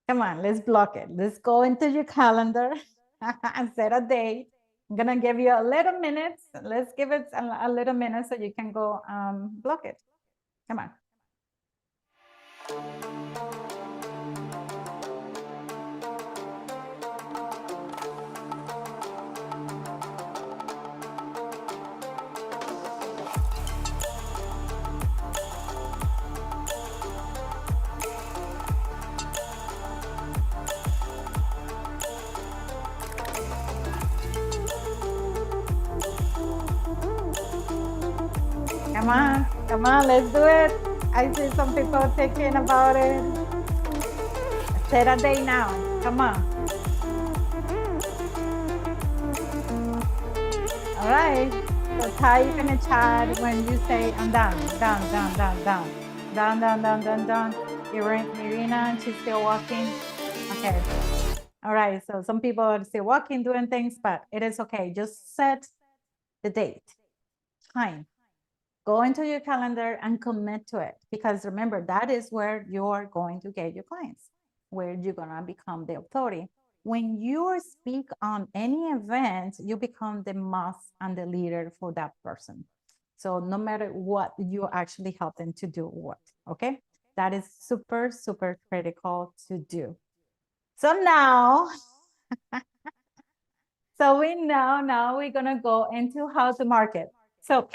B: Come on, let's block it. Let's go into your calendar and set a date. I'm going to give you a little minutes. Let's give it a little minute so you can go block it. Come on. Come on, let's do it. I see some people thinking about it. Set a day now. Come on. All right. So type in the chat when you say I'm done. Done. Irina, she's still walking. Okay. All right. So some people are still walking, doing things, but it is okay. Just set the date, time. Go into your calendar and commit to it, because remember, that is where you're going to get your clients, where you're going to become the authority. When you speak on any event, you become the must and the leader for that person. So no matter what, you actually help them to do what, okay? That is super, super critical to do. So now, so we know now we're gonna go into how to market. So,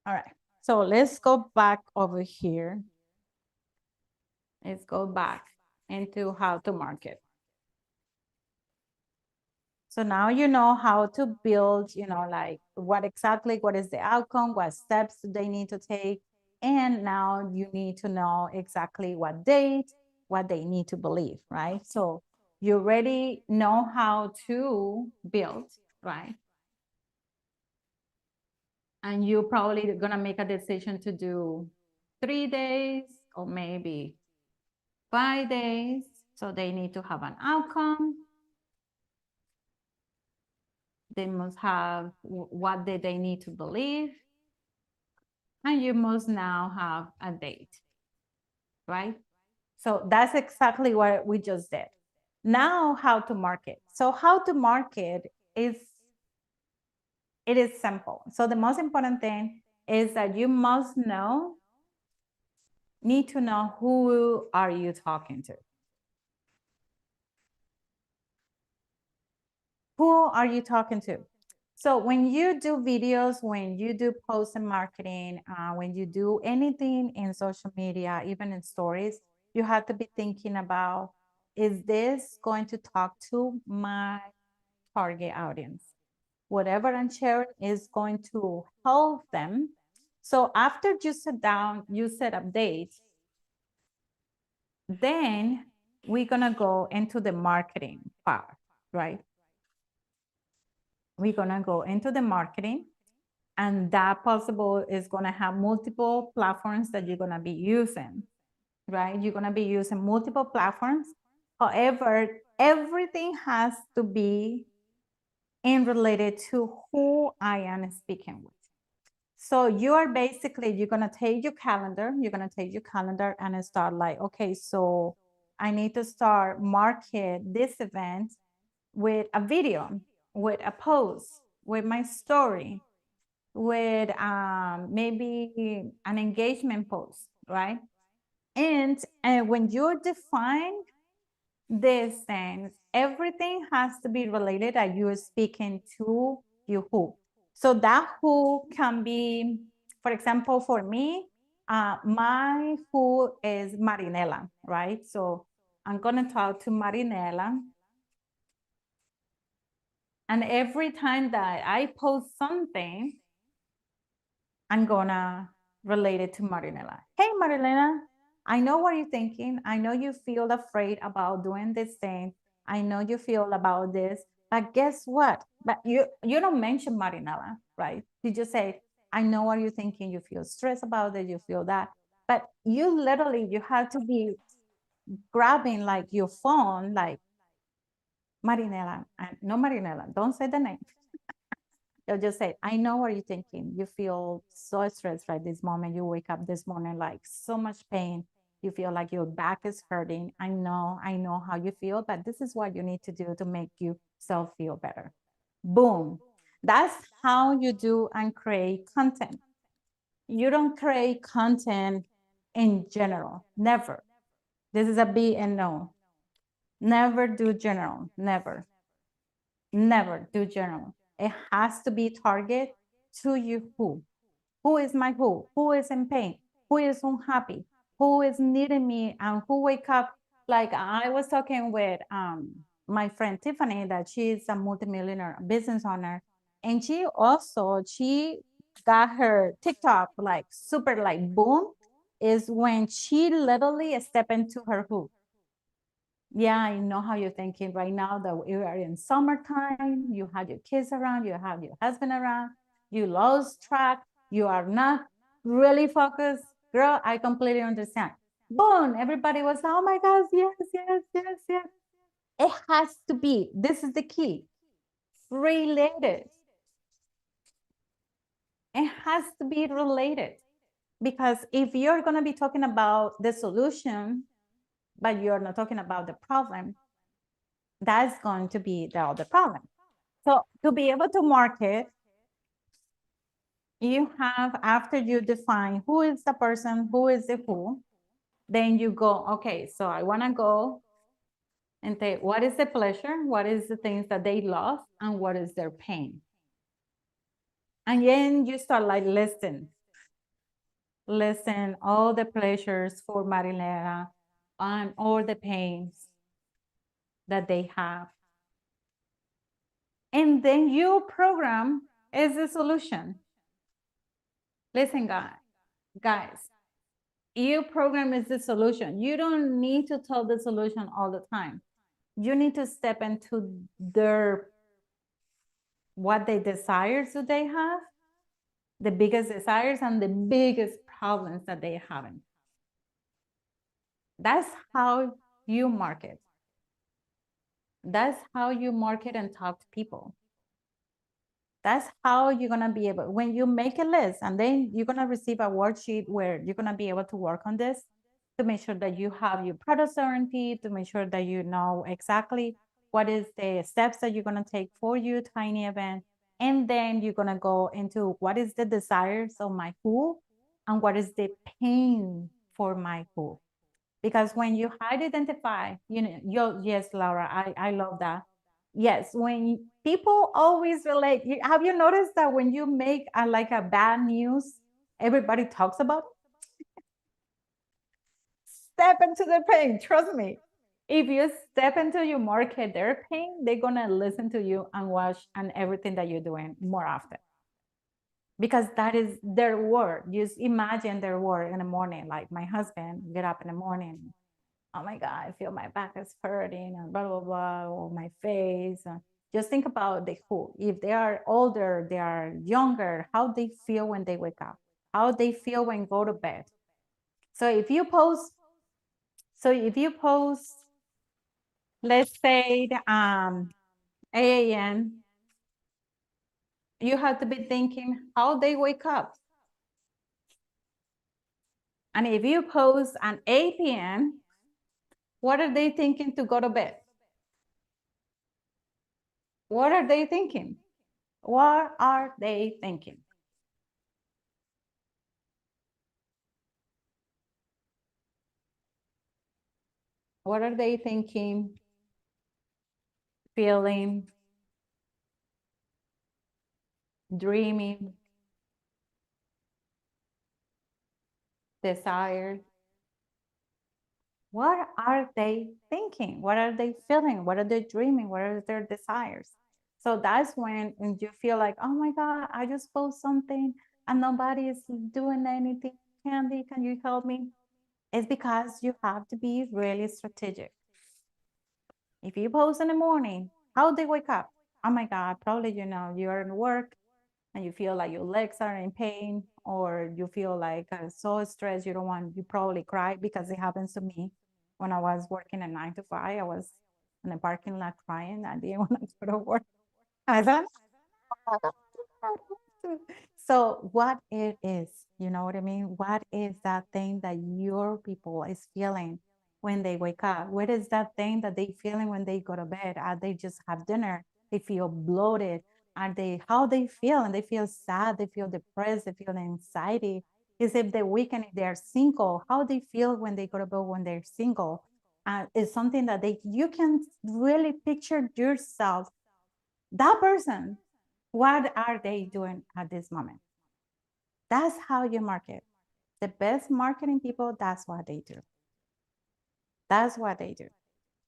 B: all right. So let's go back over here. Let's go back into how to market. So now you know how to build, like what is the outcome, what steps do they need to take. And now you need to know exactly what date, what they need to believe, right? So you already know how to build, right? And you're probably gonna make a decision to do 3 days or maybe 5 days. So they need to have an outcome. They must have what did they need to believe. And you must now have a date, right? So that's exactly what we just did. Now, how to market. So how to market is, it is simple. So the most important thing is that you must need to know who are you talking to. Who are you talking to? So when you do videos, when you do post and marketing, when you do anything in social media, even in stories, you have to be thinking about, is this going to talk to my target audience? Whatever I'm sharing is going to help them. So after you sit down, you set up dates, then we're gonna go into the marketing part, right? We're gonna go into the marketing, and that possible is gonna have multiple platforms that you're gonna be using, right? You're gonna be using multiple platforms. However, everything has to be in related to who I am speaking with. So you are basically, you're gonna take your calendar, and start like, okay, so I need to start market this event with a video, with a post, with my story, with maybe an engagement post, right? And when you define these things, everything has to be related that you're speaking to you who. So that who can be, for example, for me, my who is Marinela, right? So I'm gonna talk to Marinela. And every time that I post something, I'm gonna relate it to Marinela. Hey, Marinela, I know what you're thinking. I know you feel afraid about doing this thing. I know you feel about this, but guess what? But you don't mention Marinela, right? You just say, I know what you're thinking. You feel stressed about it. You feel that, but you literally, you have to be grabbing like your phone, like Marinela. No, Marinela, don't say the name. They'll just say, I know what you're thinking. You feel so stressed right this moment. You wake up this morning like so much pain. You feel like your back is hurting. I know how you feel, but this is what you need to do to make yourself feel better. Boom. That's how you do and create content. You don't create content in general. Never. This is a B and no. Never do general. Never. Never do general. It has to be target to you who. Who is my who? Who is in pain? Who is unhappy? Who is needing me? And who wake up? Like I was talking with my friend Tiffany, that she's a multimillionaire business owner. And she got her TikTok like super like boom, is when she literally step into her who. Yeah, I know how you're thinking right now that we are in summertime, you have your kids around, you have your husband around, you lost track, you are not really focused. Girl, I completely understand. Boom, everybody was, oh my gosh, yes, yes, yes, yes. It has to be, this is the key, related. It has to be related, because if you're going to be talking about the solution, but you're not talking about the problem, that's going to be the other problem. So to be able to market, you have, after you define who is the person, who is the who, then you go, okay, so I want to go and say, what is the pleasure? What is the things that they love? And what is their pain? And then you start like listen all the pleasures for Marilena and all the pains that they have. And then you program is the solution. Listen, guys, you program is the solution. You don't need to tell the solution all the time. You need to step into their, what they desires do they have, the biggest desires and the biggest problems that they having. That's how you market. That's how you market and talk to people. That's how you're going to be able, when you make a list, and then you're going to receive a worksheet where you're going to be able to work on this to make sure that you have your product sovereignty, to make sure that you know exactly what is the steps that you're going to take for your tiny event. And then you're going to go into what is the desires of my who and what is the pain for my who. Because when you identify, yes, Laura, I love that. Yes, when people always relate, have you noticed that when you make like a bad news, everybody talks about it? Step into the pain, trust me. If you step into your market, their pain, they're gonna listen to you and watch and everything that you're doing more often. Because that is their word. Just imagine their word in the morning. Like my husband get up in the morning, oh my God, I feel my back is hurting and blah, blah, blah, or my face. Just think about the who. If they are older, they are younger, how they feel when they wake up, how they feel when go to bed. So if you post, let's say 8 a.m., you have to be thinking how they wake up. And if you post at 8 p.m., what are they thinking to go to bed? What are they thinking? What are they thinking? What are they thinking, feeling, dreaming, desired? What are they thinking? What are they feeling? What are they dreaming? What are their desires? So that's when you feel like, oh my God, I just post something and nobody is doing anything. Kandy, can you help me? It's because you have to be really strategic. If you post in the morning, how they wake up? Oh my God, probably, you're in work and you feel like your legs are in pain, or you feel like so stressed, you probably cry, because it happens to me. When I was working a 9 to 5, I was in the parking lot crying. I didn't want to go to work. I thought, so what it is, you know what I mean? What is that thing that your people is feeling when they wake up? What is that thing that they feeling when they go to bed? Are they just have dinner? They feel bloated. Are they, how they feel? And they feel sad, they feel depressed, they feel anxiety. Is if the weekend, if they're single, how they feel when they go to bed when they're single. It's something that you can really picture yourself, that person, what are they doing at this moment? That's how you market. The best marketing people, that's what they do. That's what they do.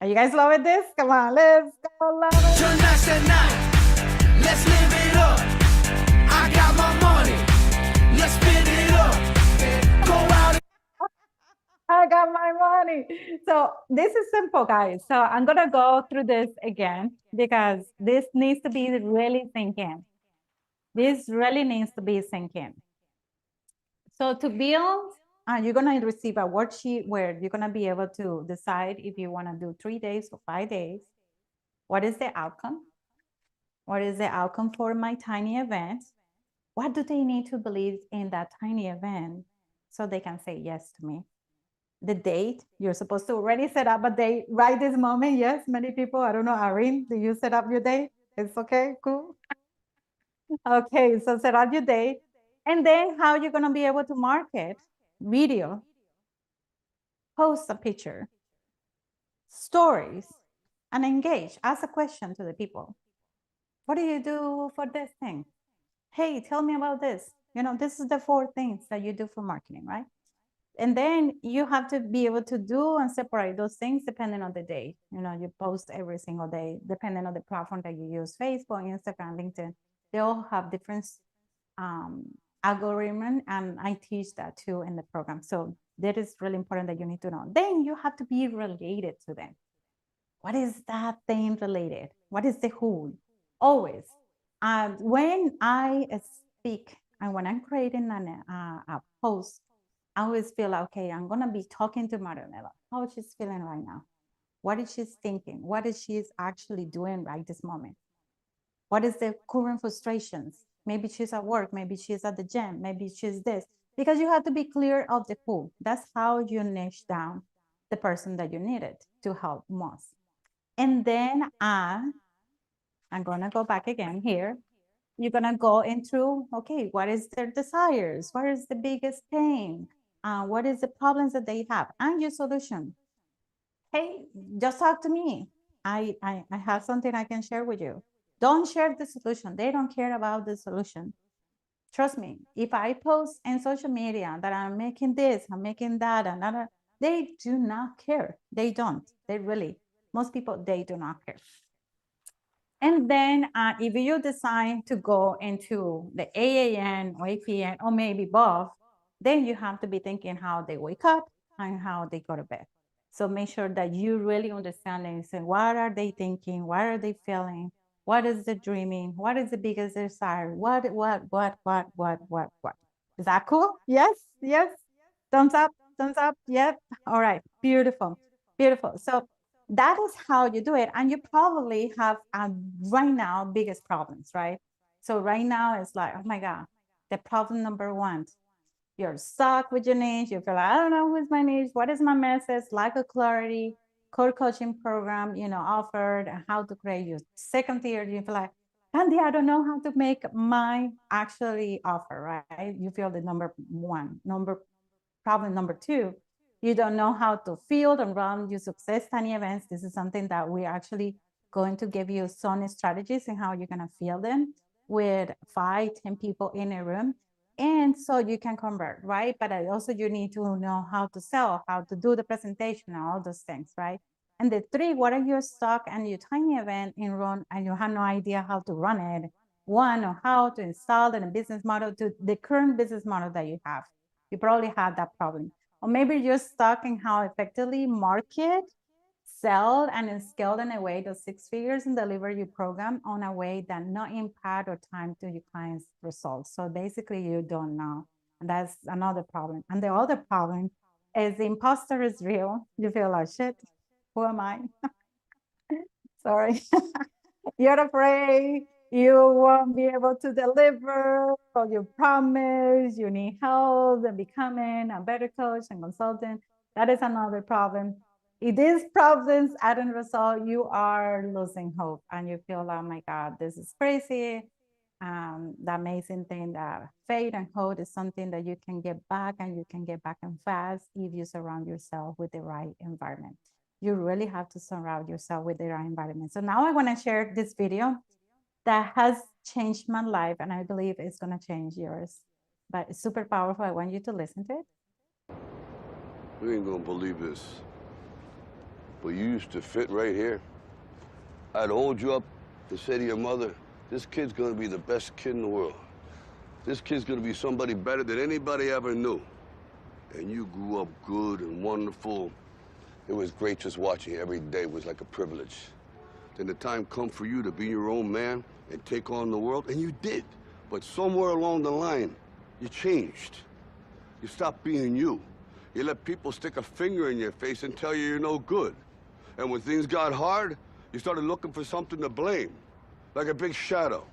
B: Are you guys loving this? Come on, let's go, love it.
E: Tonight's the night. Let's live it up. I got my money. Let's spend it up. Go out.
B: I got my money. So this is simple, guys. So I'm gonna go through this again because this needs to be really thinking. This really needs to be thinking. So to build, you're gonna receive a worksheet where you're gonna be able to decide if you wanna do 3 days or 5 days. What is the outcome? What is the outcome for my tiny event? What do they need to believe in that tiny event so they can say yes to me? The date, you're supposed to already set up a date right this moment. Yes, many people, I don't know, Irene, do you set up your date? It's okay, cool. Okay, so set up your date. And then how you're gonna be able to market video, post a picture, stories, and engage. Ask a question to the people. What do you do for this thing? Hey, tell me about this. You know, this is the 4 things that you do for marketing, right? And then you have to be able to do and separate those things depending on the day. You know, you post every single day, depending on the platform that you use, Facebook, Instagram, LinkedIn. They all have different algorithm, and I teach that too in the program. So that is really important that you need to know. Then you have to be related to them. What is that thing related? What is the who? Always. When I speak and when I'm creating a post, I always feel like, okay, I'm gonna be talking to Marinella. How she's feeling right now? What is she thinking? What is she actually doing right this moment? What is the current frustrations? Maybe she's at work, maybe she's at the gym, maybe she's this. Because you have to be clear of the who. That's how you niche down the person that you needed to help most. And then I'm gonna go back again here. You're gonna go into, okay, what is their desires? What is the biggest pain? What is the problems that they have? And your solution. Hey, just talk to me. I have something I can share with you. Don't share the solution. They don't care about the solution. Trust me, if I post in social media that I'm making this, I'm making that, and that, they do not care. They don't. They really, most people, they do not care. And then if you decide to go into the AAN or APN or maybe both, then you have to be thinking how they wake up and how they go to bed. So make sure that you really understand and say, what are they thinking? What are they feeling? What is the dreaming? What is the biggest desire? What? Is that cool? Yes, yes. Thumbs up, thumbs up. Yep. All right. Beautiful, beautiful. So that is how you do it. And you probably have right now biggest problems, right? So right now it's like, oh my God, the problem number 1, you're stuck with your niche. You feel like, I don't know who's my niche. What is my message? Lack of clarity, core coaching program, you know, offered, and how to create your second tier. You feel like, Kandy, I don't know how to make my actually offer, right? You feel the number 1, problem number 2, you don't know how to field and run your success tiny events. This is something that we're actually going to give you some strategies and how you're going to field them with 5, 10 people in a room. And so you can convert, right? But also you need to know how to sell, how to do the presentation, and all those things, right? And the 3, what are your stock and your tiny event in run and you have no idea how to run it? 1, or how to install the business model to the current business model that you have. You probably have that problem. Or maybe you're stuck in how effectively market, sell, and scale in a way those 6 figures and deliver your program on a way that no impact or time to your clients' results. So basically you don't know. And that's another problem. And the other problem is the imposter is real. You feel like, shit, who am I? Sorry. You're afraid you won't be able to deliver or you promise, you need help in becoming a better coach and consultant. That is another problem. If these problems aren't resolved, you are losing hope and you feel, oh my God, this is crazy. The amazing thing that faith and hope is something that you can get back, and you can get back and fast if you surround yourself with the right environment. You really have to surround yourself with the right environment. So now I want to share this video that has changed my life, and I believe it's going to change yours. But it's super powerful. I want you to listen to it.
F: You ain't gonna believe this, but you used to fit right here. I'd hold you up and say to your mother, this kid's gonna be the best kid in the world. This kid's gonna be somebody better than anybody ever knew. And you grew up good and wonderful. It was great just watching you every day. It was like a privilege. Then the time come for you to be your own man and take on the world, and you did. But somewhere along the line, you changed. You stopped being you. You let people stick a finger in your face and tell you you're no good. And when things got hard, you started looking for something to blame, like a big shadow.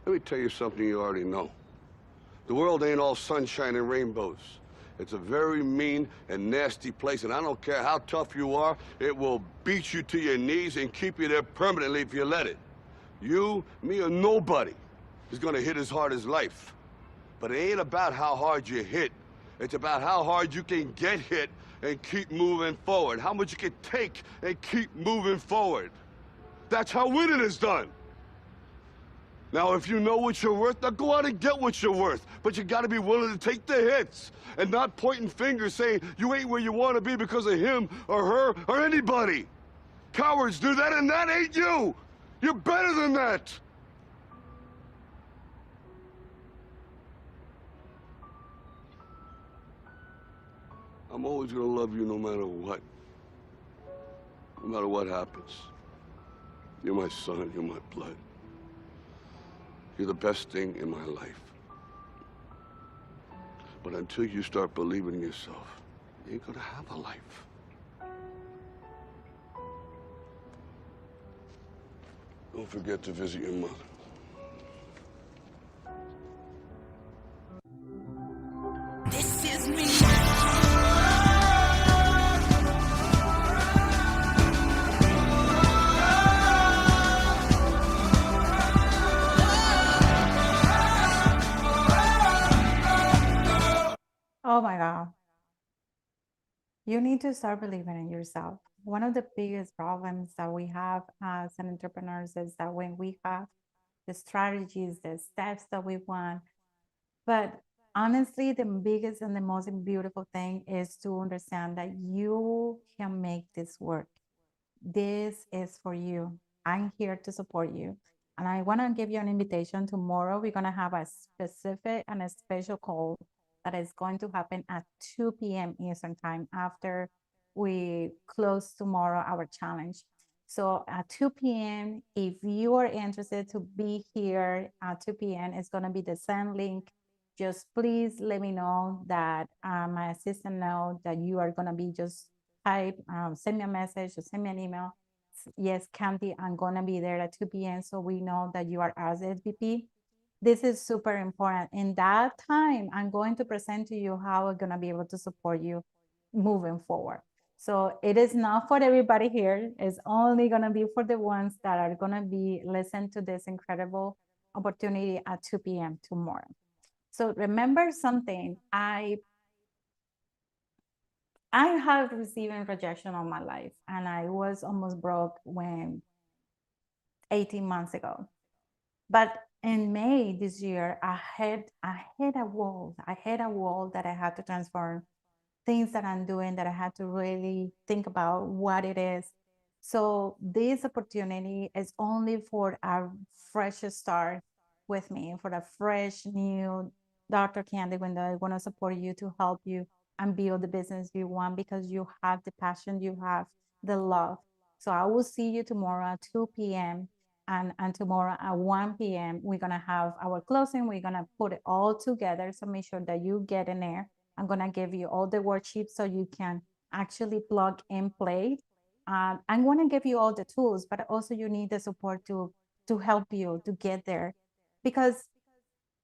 F: Let me tell you something you already know. The world ain't all sunshine and rainbows. It's a very mean and nasty place, and I don't care how tough you are, it will beat you to your knees and keep you there permanently if you let it. You, me, or nobody is gonna hit as hard as life. But it ain't about how hard you hit. It's about how hard you can get hit and keep moving forward. How much you can take and keep moving forward. That's how winning is done. Now, if you know what you're worth, now go out and get what you're worth. But you gotta be willing to take the hits and not pointing fingers saying you ain't where you wanna be because of him or her or anybody. Cowards do that, and that ain't you. You're better than that. I'm always gonna love you no matter what. No matter what happens. You're my son, you're my blood. You're the best thing in my life. But until you start believing in yourself, you ain't gonna have a life. Don't forget to visit your mother.
E: This is me.
B: Oh my God. You need to start believing in yourself. One of the biggest problems that we have as an entrepreneurs is that when we have the strategies, the steps that we want, but honestly, the biggest and the most beautiful thing is to understand that you can make this work. This is for you. I'm here to support you. And I want to give you an invitation. Tomorrow, we're going to have a specific and a special call that is going to happen at 2 p.m. Eastern Time after we close tomorrow our challenge. So at 2 p.m., if you are interested to be here at 2 p.m., it's going to be the same link. Just please let me know that my assistant know that you are going to be just type, send me a message or send me an email. Yes, Kandy, I'm going to be there at 2 p.m. So we know that you are as SVP. This is super important. In that time, I'm going to present to you how we're going to be able to support you moving forward. So it is not for everybody here. It's only going to be for the ones that are going to be listen to this incredible opportunity at 2 p.m. tomorrow. So remember something, I have received rejection on my life, and I was almost broke when 18 months ago. But in May this year, I hit a wall. I hit a wall that I had to transform, things that I'm doing that I had to really think about what it is. So this opportunity is only for a fresh start with me, for a fresh new Dr. Kandy Windom. I want to support you to help you and build the business you want because you have the passion, you have the love. So I will see you tomorrow at 2 p.m. And tomorrow at 1 p.m. we're gonna have our closing. We're gonna put it all together. So make sure that you get in there. I'm gonna give you all the worksheets so you can actually plug and play. I'm gonna give you all the tools, but also you need the support to help you to get there, because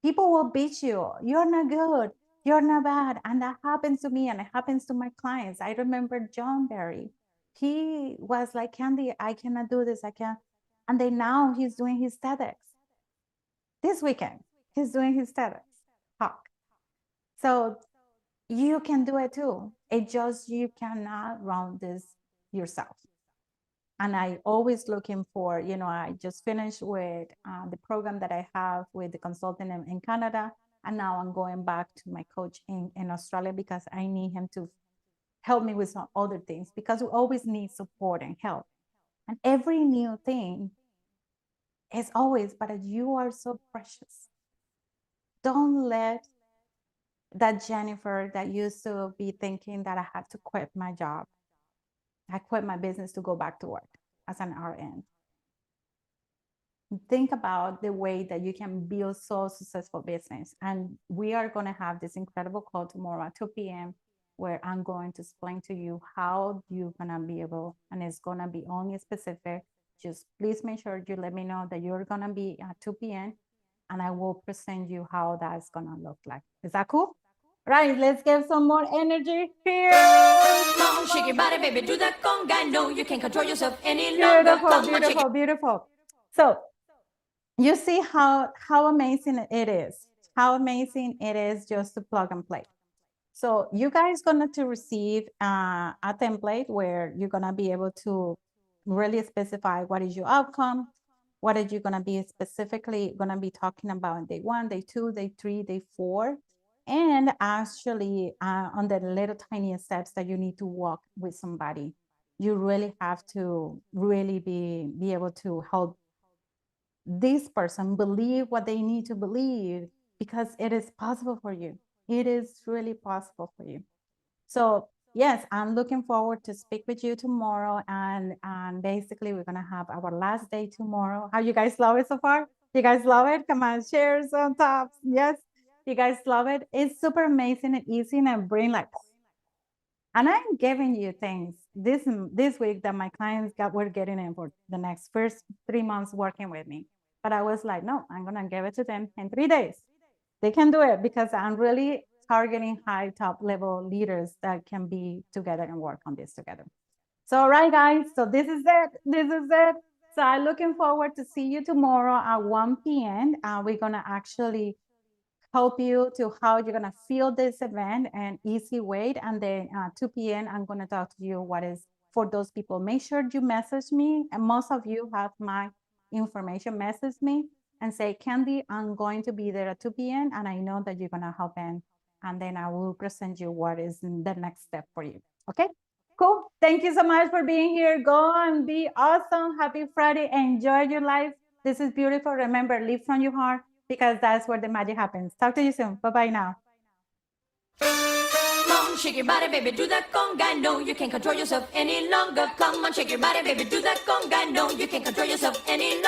B: people will beat you. You're not good. You're not bad, and that happens to me, and it happens to my clients. I remember John Barry. He was like, Kandy, I cannot do this. I can't. And then now he's doing his TEDx. This weekend, he's doing his TEDx talk. So you can do it too. It just you cannot run this yourself. And I always looking for, I just finished with the program that I have with the consultant in Canada. And now I'm going back to my coach in Australia because I need him to help me with some other things, because we always need support and help. And every new thing is always, but you are so precious. Don't let that Jennifer that used to be thinking that I had to quit my job. I quit my business to go back to work as an RN. Think about the way that you can build so successful business. And we are going to have this incredible call tomorrow at 2 p.m. where I'm going to explain to you how you're going to be able, and it's going to be only specific. Just please make sure you let me know that you're going to be at 2 p.m. and I will present you how that's gonna look like. Is that cool? Right, let's get some more energy here.
C: Come on, shake your body, baby, do that conga. No, you can't control yourself any longer.
B: Beautiful,
C: Come on, shake
B: beautiful, beautiful. So you see how amazing it is. How amazing it is just to plug and play. So you guys going to receive a template where you're gonna be able to really specify what is your outcome, what are you gonna be specifically gonna be talking about in day 1, day 2, day 3, day 4, and actually on the little tiny steps that you need to walk with somebody. You really have to really be able to help this person believe what they need to believe, because it is possible for you. It is really possible for you. So yes, I'm looking forward to speak with you tomorrow, and basically we're gonna have our last day tomorrow. How you guys love it so far? You guys love it? Come on, shares on top. Yes, you guys love it. It's super amazing and easy, and bring like, and I'm giving you things this week that my clients were getting in for the next first 3 months working with me. But I was like, no, I'm gonna give it to them in 3 days. They can do it because I'm really targeting high top level leaders that can be together and work on this together. So, all right, guys, so this is it. This is it. So I'm looking forward to see you tomorrow at 1 p.m. We're gonna actually help you to how you're gonna feel this event and easy way. And then 2 p.m. I'm gonna talk to you what is for those people. Make sure you message me, and most of you have my information. Message me and say, Kandy, I'm going to be there at 2 p.m. and I know that you're gonna help in, and then I will present you what is the next step for you. Okay, cool. Thank you so much for being here. Go and be awesome. Happy Friday. Enjoy your life. This is beautiful. Remember, live from your heart, because that's where the magic happens. Talk to you soon. Bye-bye now.
C: Come on, shake your body, baby, do that conga. No, you can't control yourself any longer. Come on, shake your body, baby, do that conga. No, you can't control yourself any longer.